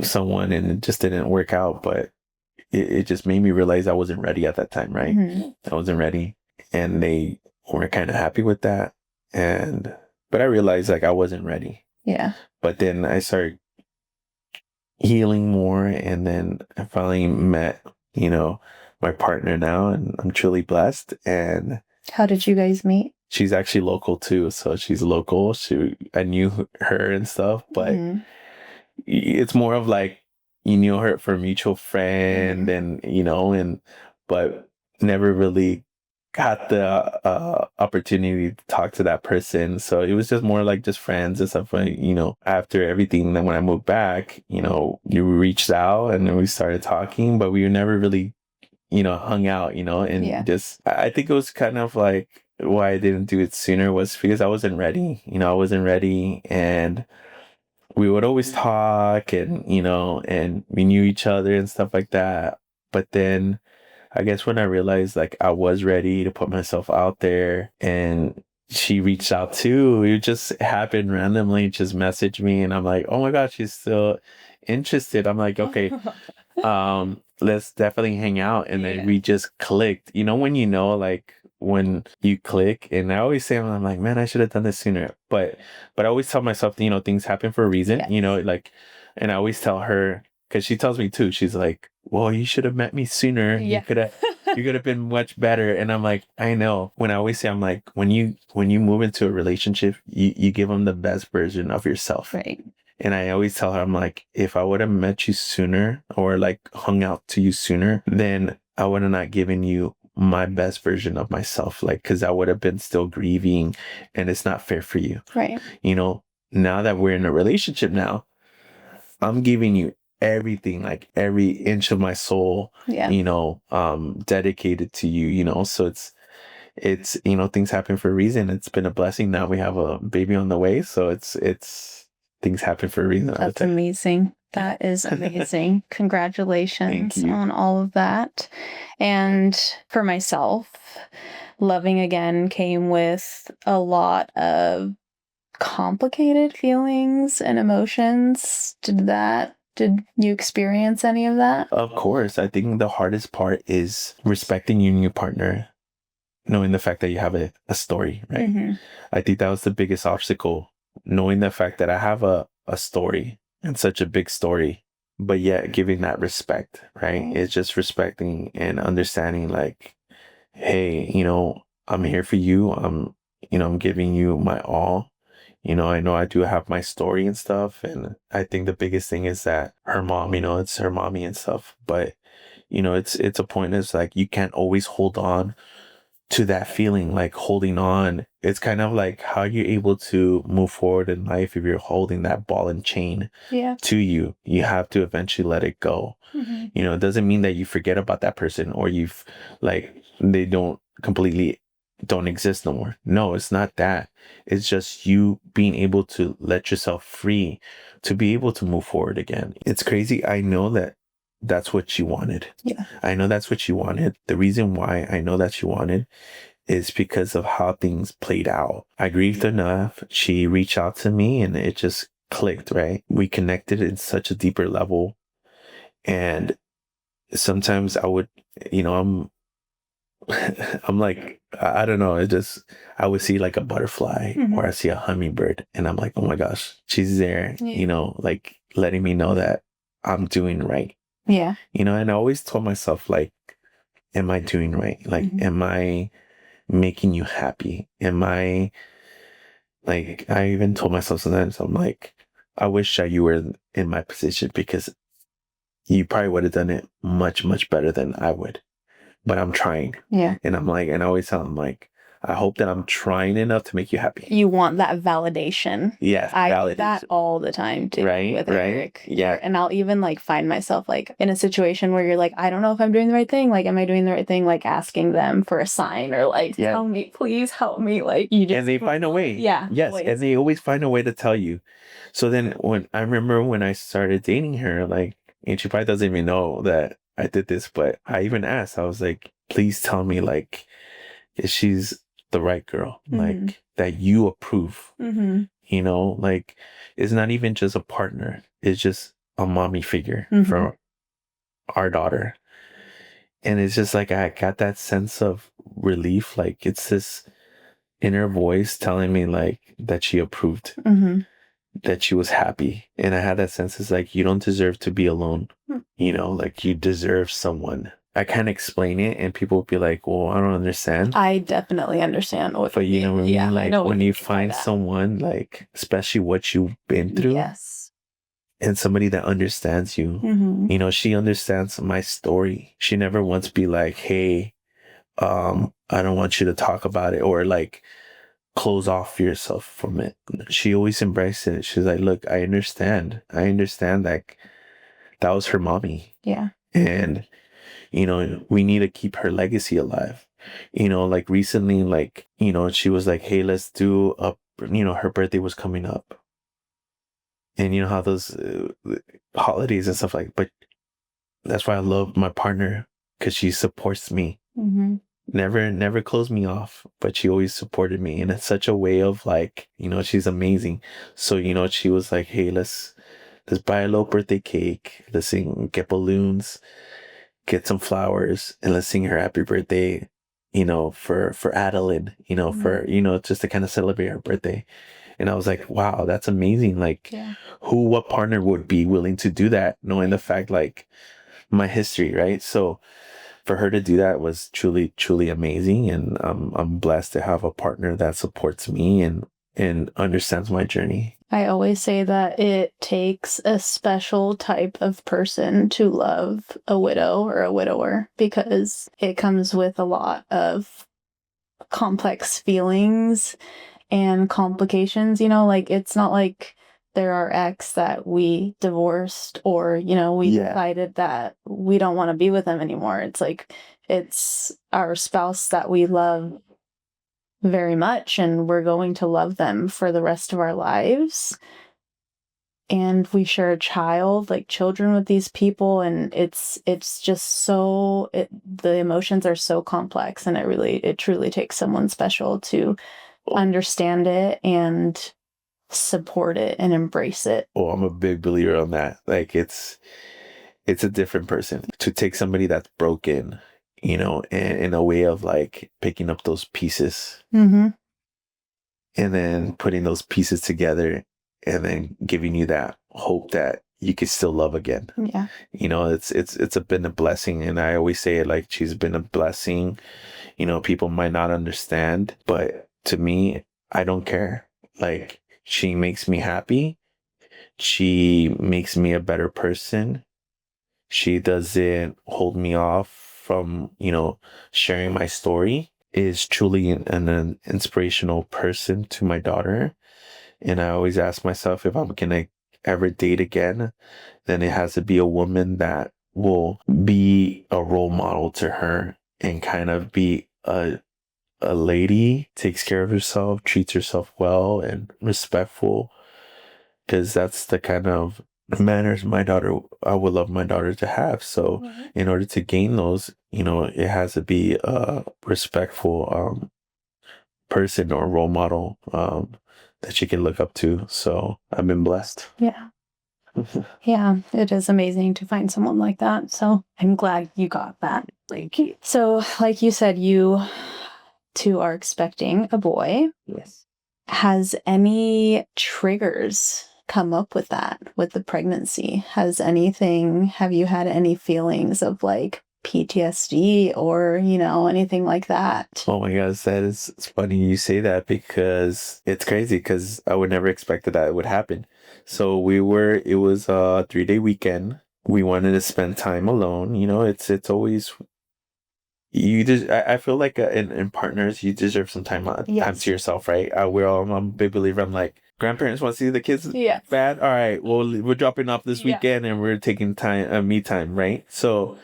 someone and it just didn't work out, but it just made me realize I wasn't ready at that time, right? I wasn't ready. And they weren't kind of happy with that. But I realized like I wasn't ready. Yeah. But then I started healing more. And then I finally met, you know, my partner now, and I'm truly blessed. And how did you guys meet? She's actually local too. So she's local. I knew her and stuff, but it's more of like, you knew her for a mutual friend and, you know, but never really got the opportunity to talk to that person. So it was just more like just friends and stuff. You know, after everything, then when I moved back, you know, you reached out and then we started talking, but we never really, you know, hung out, you know, and just, I think it was kind of like why I didn't do it sooner was because I wasn't ready, you know, I wasn't ready. And we would always talk and, you know, and we knew each other and stuff like that. But then I guess when I realized like I was ready to put myself out there and she reached out too, it just happened randomly, just messaged me and I'm like, oh my gosh, she's still interested. I'm like, okay, let's definitely hang out. And then we just clicked, you know, when like when you click. And I always say, I'm like, man, I should have done this sooner. But I always tell myself, you know, things happen for a reason, you know, like, and I always tell her, because she tells me too, she's like, well, you should have met me sooner. You could have been much better. And I'm like, I know. When I always say, I'm like, when you move into a relationship, you give them the best version of yourself. Right. And I always tell her, I'm like, if I would have met you sooner or like hung out to you sooner, then I would have not given you my best version of myself. Like, cause I would have been still grieving and it's not fair for you. Right. You know, now that we're in a relationship now, I'm giving you everything, like every inch of my soul, you know, dedicated to you, you know, so it's, you know, things happen for a reason. It's been a blessing. Now we have a baby on the way. So it's things happen for a reason. That's amazing. That is amazing. Congratulations on all of that. And for myself, loving again came with a lot of complicated feelings and emotions. Did you experience any of that? Of course. I think the hardest part is respecting you and your partner, knowing the fact that you have a story, right? I think that was the biggest obstacle, knowing the fact that I have a story and such a big story, but yet giving that respect, right? It's just respecting and understanding like, hey, you know, I'm here for you. You know, I'm giving you my all. You know I do have my story and stuff. And I think the biggest thing is that her mom, you know, it's her mommy and stuff. But, you know, it's a point is like, you can't always hold on to that feeling, like holding on. It's kind of like how you're able to move forward in life. If you're holding that ball and chain to you, you have to eventually let it go. You know, it doesn't mean that you forget about that person or you've like, they don't completely don't exist no more. No, it's not that. It's just you being able to let yourself free to be able to move forward again. It's crazy. I know that that's what you wanted. Yeah. I know that's what you wanted. The reason why I know that you wanted is because of how things played out. I grieved enough. She reached out to me and it just clicked, right? We connected in such a deeper level. And sometimes I would, you know, I'm like, I don't know. It just, I would see like a butterfly or I see a hummingbird and I'm like, oh my gosh, she's there, you know, like letting me know that I'm doing right. Yeah. You know, and I always told myself, like, am I doing right? Like, am I making you happy? Am I, like, I even told myself sometimes, I'm like, I wish that you were in my position because you probably would have done it much, much better than I would. But I'm trying. Yeah. And I'm like, and I always tell them, like, I hope that I'm trying enough to make you happy. You want that validation. Yeah. I do that all the time too. Right. With Right. Eric. Yeah. And I'll even like find myself like in a situation where you're like, I don't know if I'm doing the right thing. Like, am I doing the right thing? Like asking them for a sign or like, tell me, please help me. Like you just. And they find a way. Yeah. Yes. Always. And they always find a way to tell you. So then when I remember when I started dating her, like, and she probably doesn't even know that I did this, but I even asked, I was like, please tell me, like, if she's the right girl, like, that you approve, you know, like, it's not even just a partner. It's just a mommy figure for our daughter. And it's just like, I got that sense of relief. Like, it's this inner voice telling me, like, that she approved. That she was happy. And I had that sense, it's like, you don't deserve to be alone. You know, like you deserve someone. I can't explain it and people will be like, well, I don't understand. I definitely understand what But you know what I mean? Like when you find that. someone, like, especially what you've been through. Yes. And somebody that understands you. You know, she understands my story. She never once be like, hey, I don't want you to talk about it or like close off yourself from it. She always embraced it. She's like, look, I understand. I understand that that was her mommy. Yeah. And, you know, we need to keep her legacy alive. You know, like recently, like, you know, she was like, hey, let's do a, you know, her birthday was coming up. And you know how those holidays and stuff like, but that's why I love my partner because she supports me. Never closed me off, but she always supported me. And it's such a way of like, you know, she's amazing. So, you know, she was like, hey, let's buy a little birthday cake. Let's sing, get balloons, get some flowers, and let's sing her happy birthday, you know, for Adeline, you know, for, you know, just to kind of celebrate her birthday. And I was like, wow, that's amazing. Like what partner would be willing to do that, knowing the fact, like my history, right? So for her to do that was truly, truly amazing. And I'm blessed to have a partner that supports me and understands my journey. I always say that it takes a special type of person to love a widow or a widower because it comes with a lot of complex feelings and complications, you know, like it's not like there are ex that we divorced or, you know, we decided that we don't want to be with them anymore. It's like, it's our spouse that we love very much and we're going to love them for the rest of our lives. And we share a child, like children with these people. And it's just so, the emotions are so complex and it truly takes someone special to understand it and support it and embrace it. Oh, I'm a big believer on that. Like it's a different person to take somebody that's broken, you know, and in a way of like picking up those pieces and then putting those pieces together and then giving you that hope that you could still love again. Yeah. You know, it's been a blessing. And I always say it like she's been a blessing. You know, people might not understand, but to me, I don't care. Like, she makes me happy. She makes me a better person. She doesn't hold me off from, you know, sharing my story. is truly an inspirational person to my daughter. And I always ask myself, if I'm going to ever date again, then it has to be a woman that will be a role model to her and kind of be a lady, takes care of herself, treats herself well and respectful, because that's the kind of manners I would love my daughter to have. So in order to gain those, it has to be a respectful person or role model that she can look up to. So I've been blessed. Yeah. Yeah, it is amazing to find someone like that. So I'm glad you got that. Like you said, you two are expecting a boy. Yes. Has any triggers come up with that, with the pregnancy? Have you had any feelings of like PTSD or, anything like that? Oh my gosh, it's funny you say that, because it's crazy, because I would never expect that it would happen. So it was a 3-day weekend. We wanted to spend time alone. It's always, I feel like in partners, you deserve some time to yourself, right? I'm a big believer. I'm like, grandparents want to see the kids bad. All right, well, we're dropping off this weekend and we're taking time, me time, right? So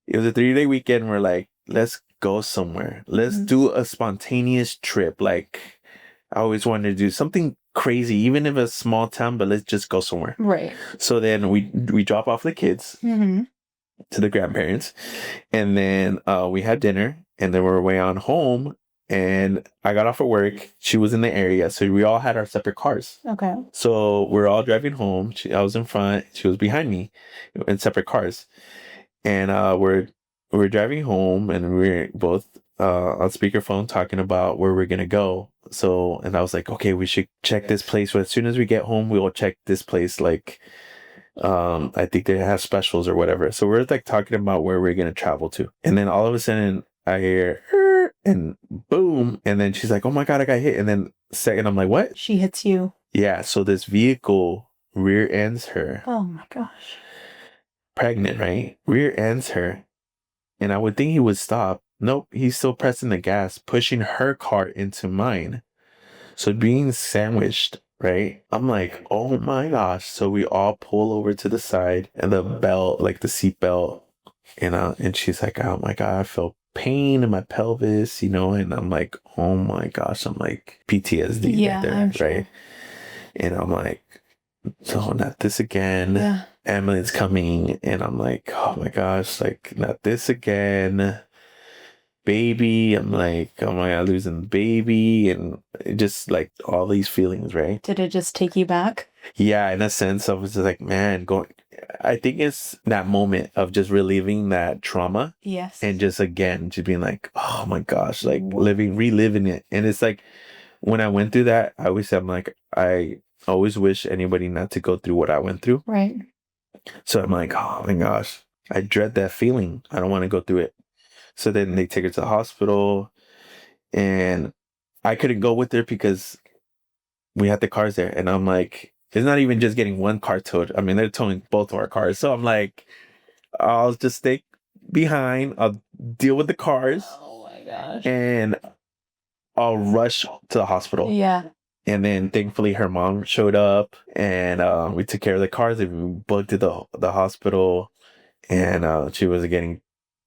it was a 3-day weekend. We're like, let's go somewhere. Let's do a spontaneous trip. Like, I always wanted to do something crazy, even if it's a small town, but let's just go somewhere. Right. So then we drop off the kids to the grandparents, and then we had dinner, and then we were way on home, and I got off at work. She was in the area, so we all had our separate cars. Okay. So we're all driving home. I was in front, she was behind me in separate cars. And we're driving home, and we're both on speakerphone talking about where we're gonna go. So, and I was like, okay, we should check this place. As soon as we get home, we will check this place. Like, I think they have specials or whatever. So we're like talking about where we're gonna travel to, and then all of a sudden I hear and boom, and then she's like, oh my God, I got hit. And then second, I'm like, what? She hits you. Yeah. So this vehicle rear ends her. Oh my gosh. Pregnant, right? Rear ends her. And I would think he would stop. Nope, he's still pressing the gas, pushing her car into mine. So being sandwiched, right? I'm like, oh my gosh. So we all pull over to the side, and the belt, like the seat belt, and she's like, oh my God, I felt pain in my pelvis, and I'm like, oh my gosh, I'm like PTSD right there, I'm sure. right? And I'm like, so not this again. Yeah. Ambulance coming, and I'm like, oh my gosh, like not this again. Baby, I'm like, oh my God, losing the baby, and just like all these feelings, right? Did it just take you back? Yeah, in a sense, I was just like, man, I think it's that moment of just reliving that trauma. Yes. And just being like, oh my gosh, like reliving it. And it's like, when I went through that, I always said, I'm like, I always wish anybody not to go through what I went through. Right. So I'm like, oh my gosh, I dread that feeling. I don't want to go through it. So then they take her to the hospital, and I couldn't go with her because we had the cars there. And I'm like, it's not even just getting one car towed. I mean, they're towing both of our cars. So I'm like, I'll just stay behind. I'll deal with the cars. Oh my gosh. And I'll rush to the hospital. Yeah. And then thankfully her mom showed up, and we took care of the cars. We booked to the hospital, and she was getting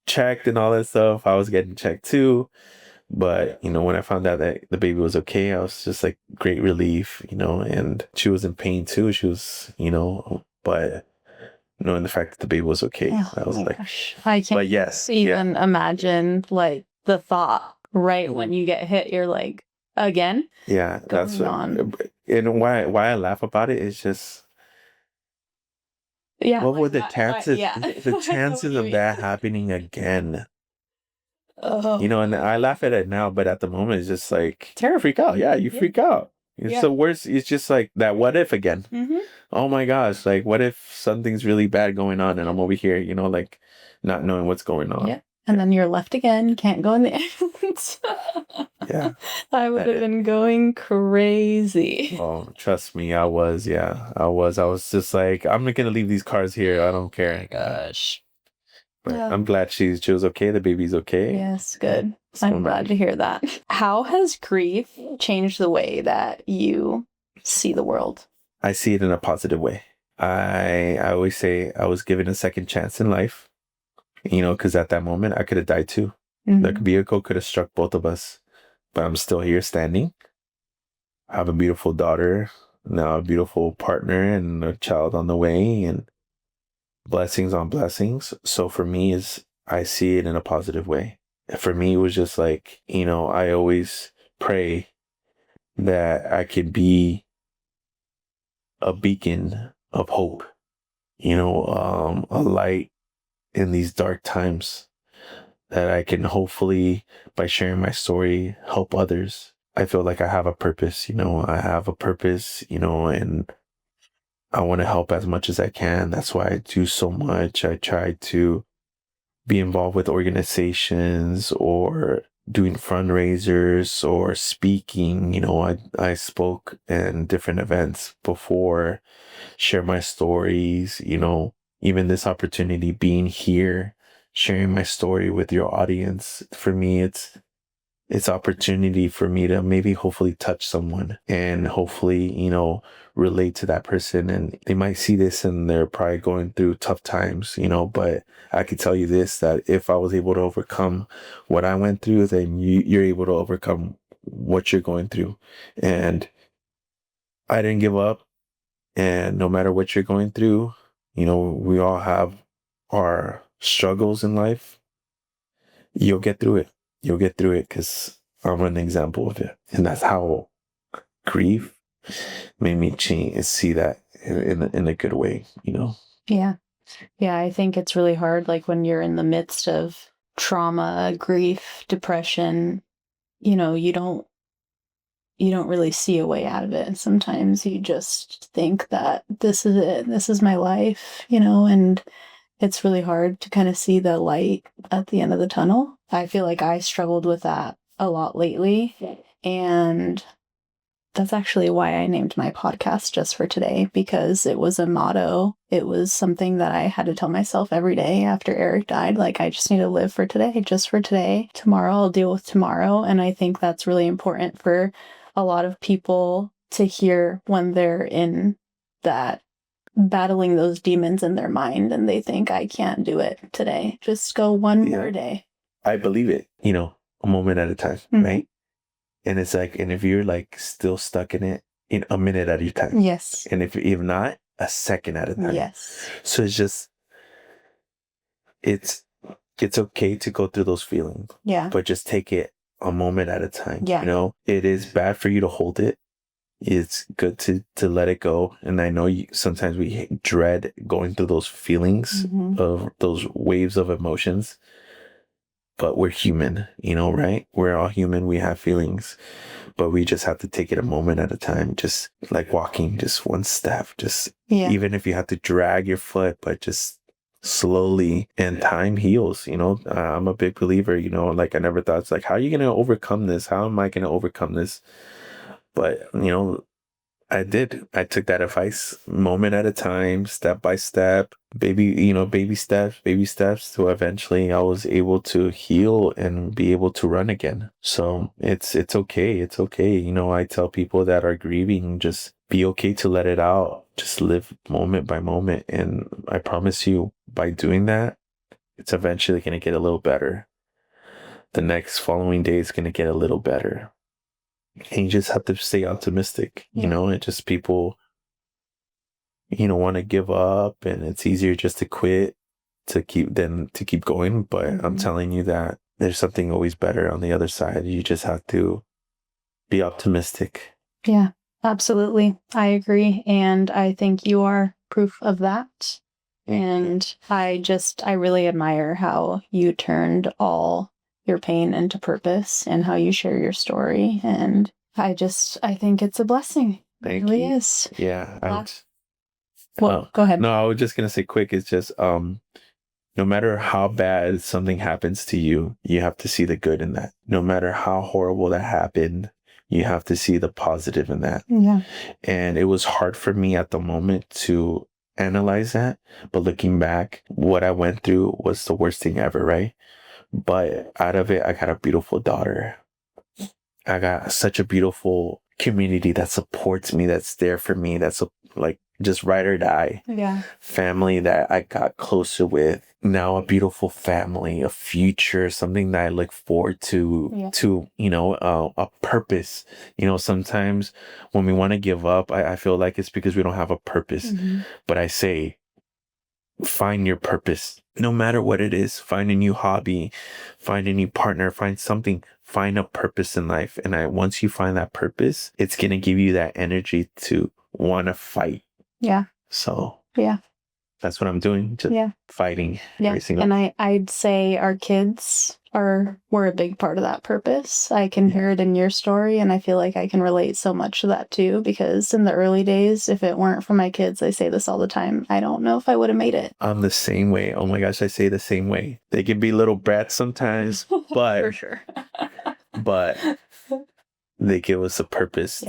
checked and all that stuff. I was getting checked too. But, when I found out that the baby was okay, I was just like, great relief, and she was in pain too. She was, but knowing the fact that the baby was okay, I was like, gosh. I can't but yes, even imagine like the thought right when you get hit, you're like, again? Yeah, that's on. And why I laugh about it is just, what were the chances? The chances of that happening again? Oh. And I laugh at it now, but at the moment, it's just like, freak out. Yeah, you freak out. It's the worst. It's just like that. What if again? Mm-hmm. Oh my gosh! Like, what if something's really bad going on, and I'm over here, like, not knowing what's going on. Yeah. And then you're left again, can't go in the ambulance. Yeah. I would have been going crazy. Oh, trust me, I was. Yeah, I was. I was just like, I'm not going to leave these cars here. I don't care. Gosh. But I'm glad she was okay. The baby's okay. Yes, good. I'm glad to hear that. How has grief changed the way that you see the world? I see it in a positive way. I always say I was given a second chance in life, because at that moment I could have died too. The vehicle could have struck both of us, but I'm still here standing. I have a beautiful daughter, now a beautiful partner, and a child on the way, and blessings on blessings. So for me, I see it in a positive way. For me, it was just like, I always pray that I could be a beacon of hope, a light in these dark times, that I can hopefully, by sharing my story, help others. I feel like I have a purpose, I have a purpose, and I want to help as much as I can. That's why I do so much. I try to be involved with organizations or doing fundraisers or speaking. I spoke in different events before, share my stories, even this opportunity being here, sharing my story with your audience. For me, it's opportunity for me to maybe hopefully touch someone and hopefully, relate to that person. And they might see this and they're probably going through tough times, but I could tell you this, that if I was able to overcome what I went through, then you're able to overcome what you're going through. And I didn't give up. And no matter what you're going through, we all have our struggles in life. You'll get through it. You'll get through it, because I'm an example of it. And that's how grief made me see that in a good way, Yeah. Yeah, I think it's really hard, like when you're in the midst of trauma, grief, depression, you don't really see a way out of it. And sometimes you just think that this is it, this is my life, and it's really hard to kind of see the light at the end of the tunnel. I feel like I struggled with that a lot lately. And that's actually why I named my podcast Just for Today, because it was a motto. It was something that I had to tell myself every day after Eric died. Like, I just need to live for today, just for today. Tomorrow I'll deal with tomorrow. And I think that's really important for a lot of people to hear when they're in that, battling those demons in their mind and they think, I can't do it today. Just go one more day. I believe it, a moment at a time, right? And it's like, and if you're like still stuck in it, in a minute at a time. Yes. And if not, a second at a time. Yes. So it's just, it's okay to go through those feelings. Yeah. But just take it a moment at a time. Yeah. It is bad for you to hold it. It's good to let it go. And I know sometimes we dread going through those feelings of those waves of emotions, but we're human, right? We're all human. We have feelings, but we just have to take it a moment at a time. Just like walking, just one step, even if you have to drag your foot, but just slowly, and time heals. I'm a big believer, like I never thought, it's like, how are you going to overcome this? How am I going to overcome this? But, I did. I took that advice moment at a time, step by step, baby steps to eventually I was able to heal and be able to run again. So it's okay. It's okay. I tell people that are grieving, just be okay to let it out. Just live moment by moment. And I promise you, by doing that, it's eventually going to get a little better. The next following day is going to get a little better. And you just have to stay optimistic, and just people, want to give up, and it's easier just to quit than to keep going. But I'm telling you that there's something always better on the other side. You just have to be optimistic. Yeah, absolutely. I agree. And I think you are proof of that. And I really admire how you turned all your pain into purpose and how you share your story. And I think it's a blessing. It really is. Yeah. Well, go ahead. No, I was just going to say quick. It's just, no matter how bad something happens to you, you have to see the good in that. No matter how horrible that happened, you have to see the positive in that. Yeah. And it was hard for me at the moment to analyze that. But looking back, what I went through was the worst thing ever, right? But out of it, I got a beautiful daughter. I got such a beautiful community that supports me, that's there for me, that's like just ride or die. Yeah. Family that I got closer with. Now a beautiful family, a future, something that I look forward to, a purpose. Sometimes when we want to give up, I feel like it's because we don't have a purpose. Mm-hmm. But I say, find your purpose, no matter what it is. Find a new hobby, find a new partner, find something, find a purpose in life. And once you find that purpose, it's going to give you that energy to want to fight. Yeah. So yeah, that's what I'm doing, just fighting every single. And I'd say our kids were a big part of that purpose. I can hear it in your story, and I feel like I can relate so much to that too, because in the early days, if it weren't for my kids, I say this all the time, I don't know if I would have made it. I'm the same way. Oh my gosh, I say the same way. They can be little brats sometimes, but for sure. but they give us a purpose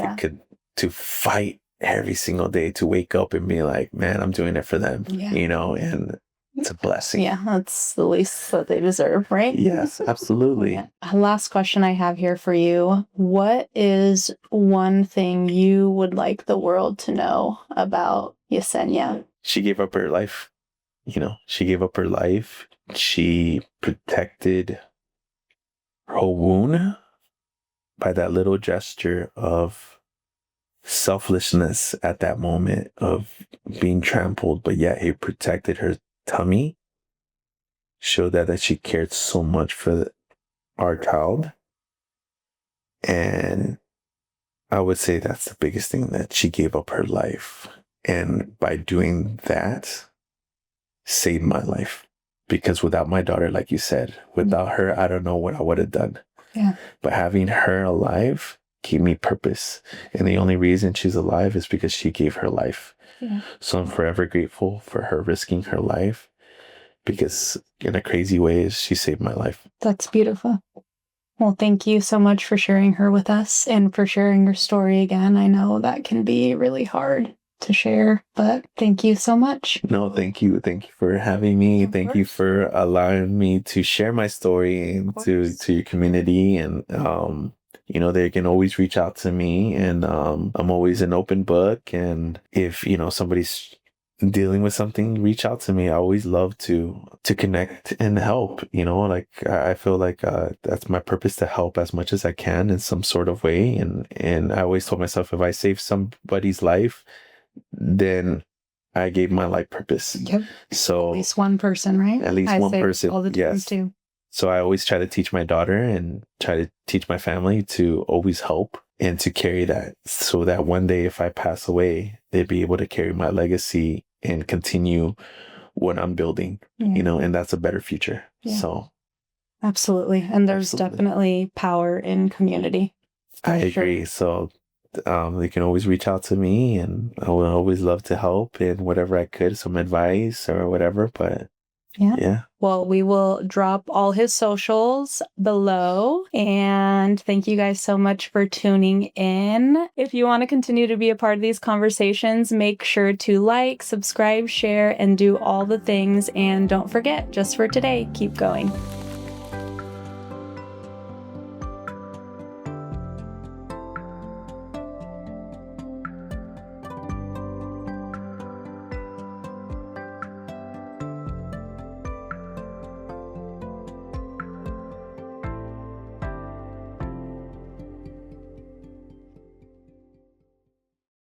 to fight every single day, to wake up and be like, man, I'm doing it for them, and it's a blessing. Yeah, that's the least that they deserve, right? Yes, absolutely. Yeah. Last question I have here for you. What is one thing you would like the world to know about Yesenia? She gave up her life. She gave up her life. She protected her wound by that little gesture of selflessness at that moment of being trampled, but yet he protected her tummy, showed that she cared so much for our child. And I would say that's the biggest thing, that she gave up her life. And by doing that, saved my life. Because without my daughter, like you said, without her, I don't know what I would have done. Yeah. But having her alive gave me purpose. And the only reason she's alive is because she gave her life. Yeah. So I'm forever grateful for her risking her life, because in a crazy way, she saved my life. That's beautiful. Well, thank you so much for sharing her with us and for sharing your story again. I know that can be really hard to share, but thank you so much. No, thank you. Thank you for having me. Thank you for allowing me to share my story to your community. And, they can always reach out to me, and I'm always an open book. And if, somebody's dealing with something, reach out to me. I always love to connect and help. I feel like that's my purpose, to help as much as I can in some sort of way. And I always told myself, if I save somebody's life, then I gave my life purpose. Yep. So at least one person, right? At least one person. All the times too. So I always try to teach my daughter and try to teach my family to always help and to carry that, so that one day if I pass away, they'd be able to carry my legacy and continue what I'm building, and that's a better future. Yeah. So. Absolutely. And there's definitely power in community. I agree. So they can always reach out to me, and I would always love to help in whatever I could, some advice or whatever, but yeah. Well, we will drop all his socials below, and thank you guys so much for tuning in. If you want to continue to be a part of these conversations, make sure to like, subscribe, share, and do all the things. And don't forget, just for today, keep going.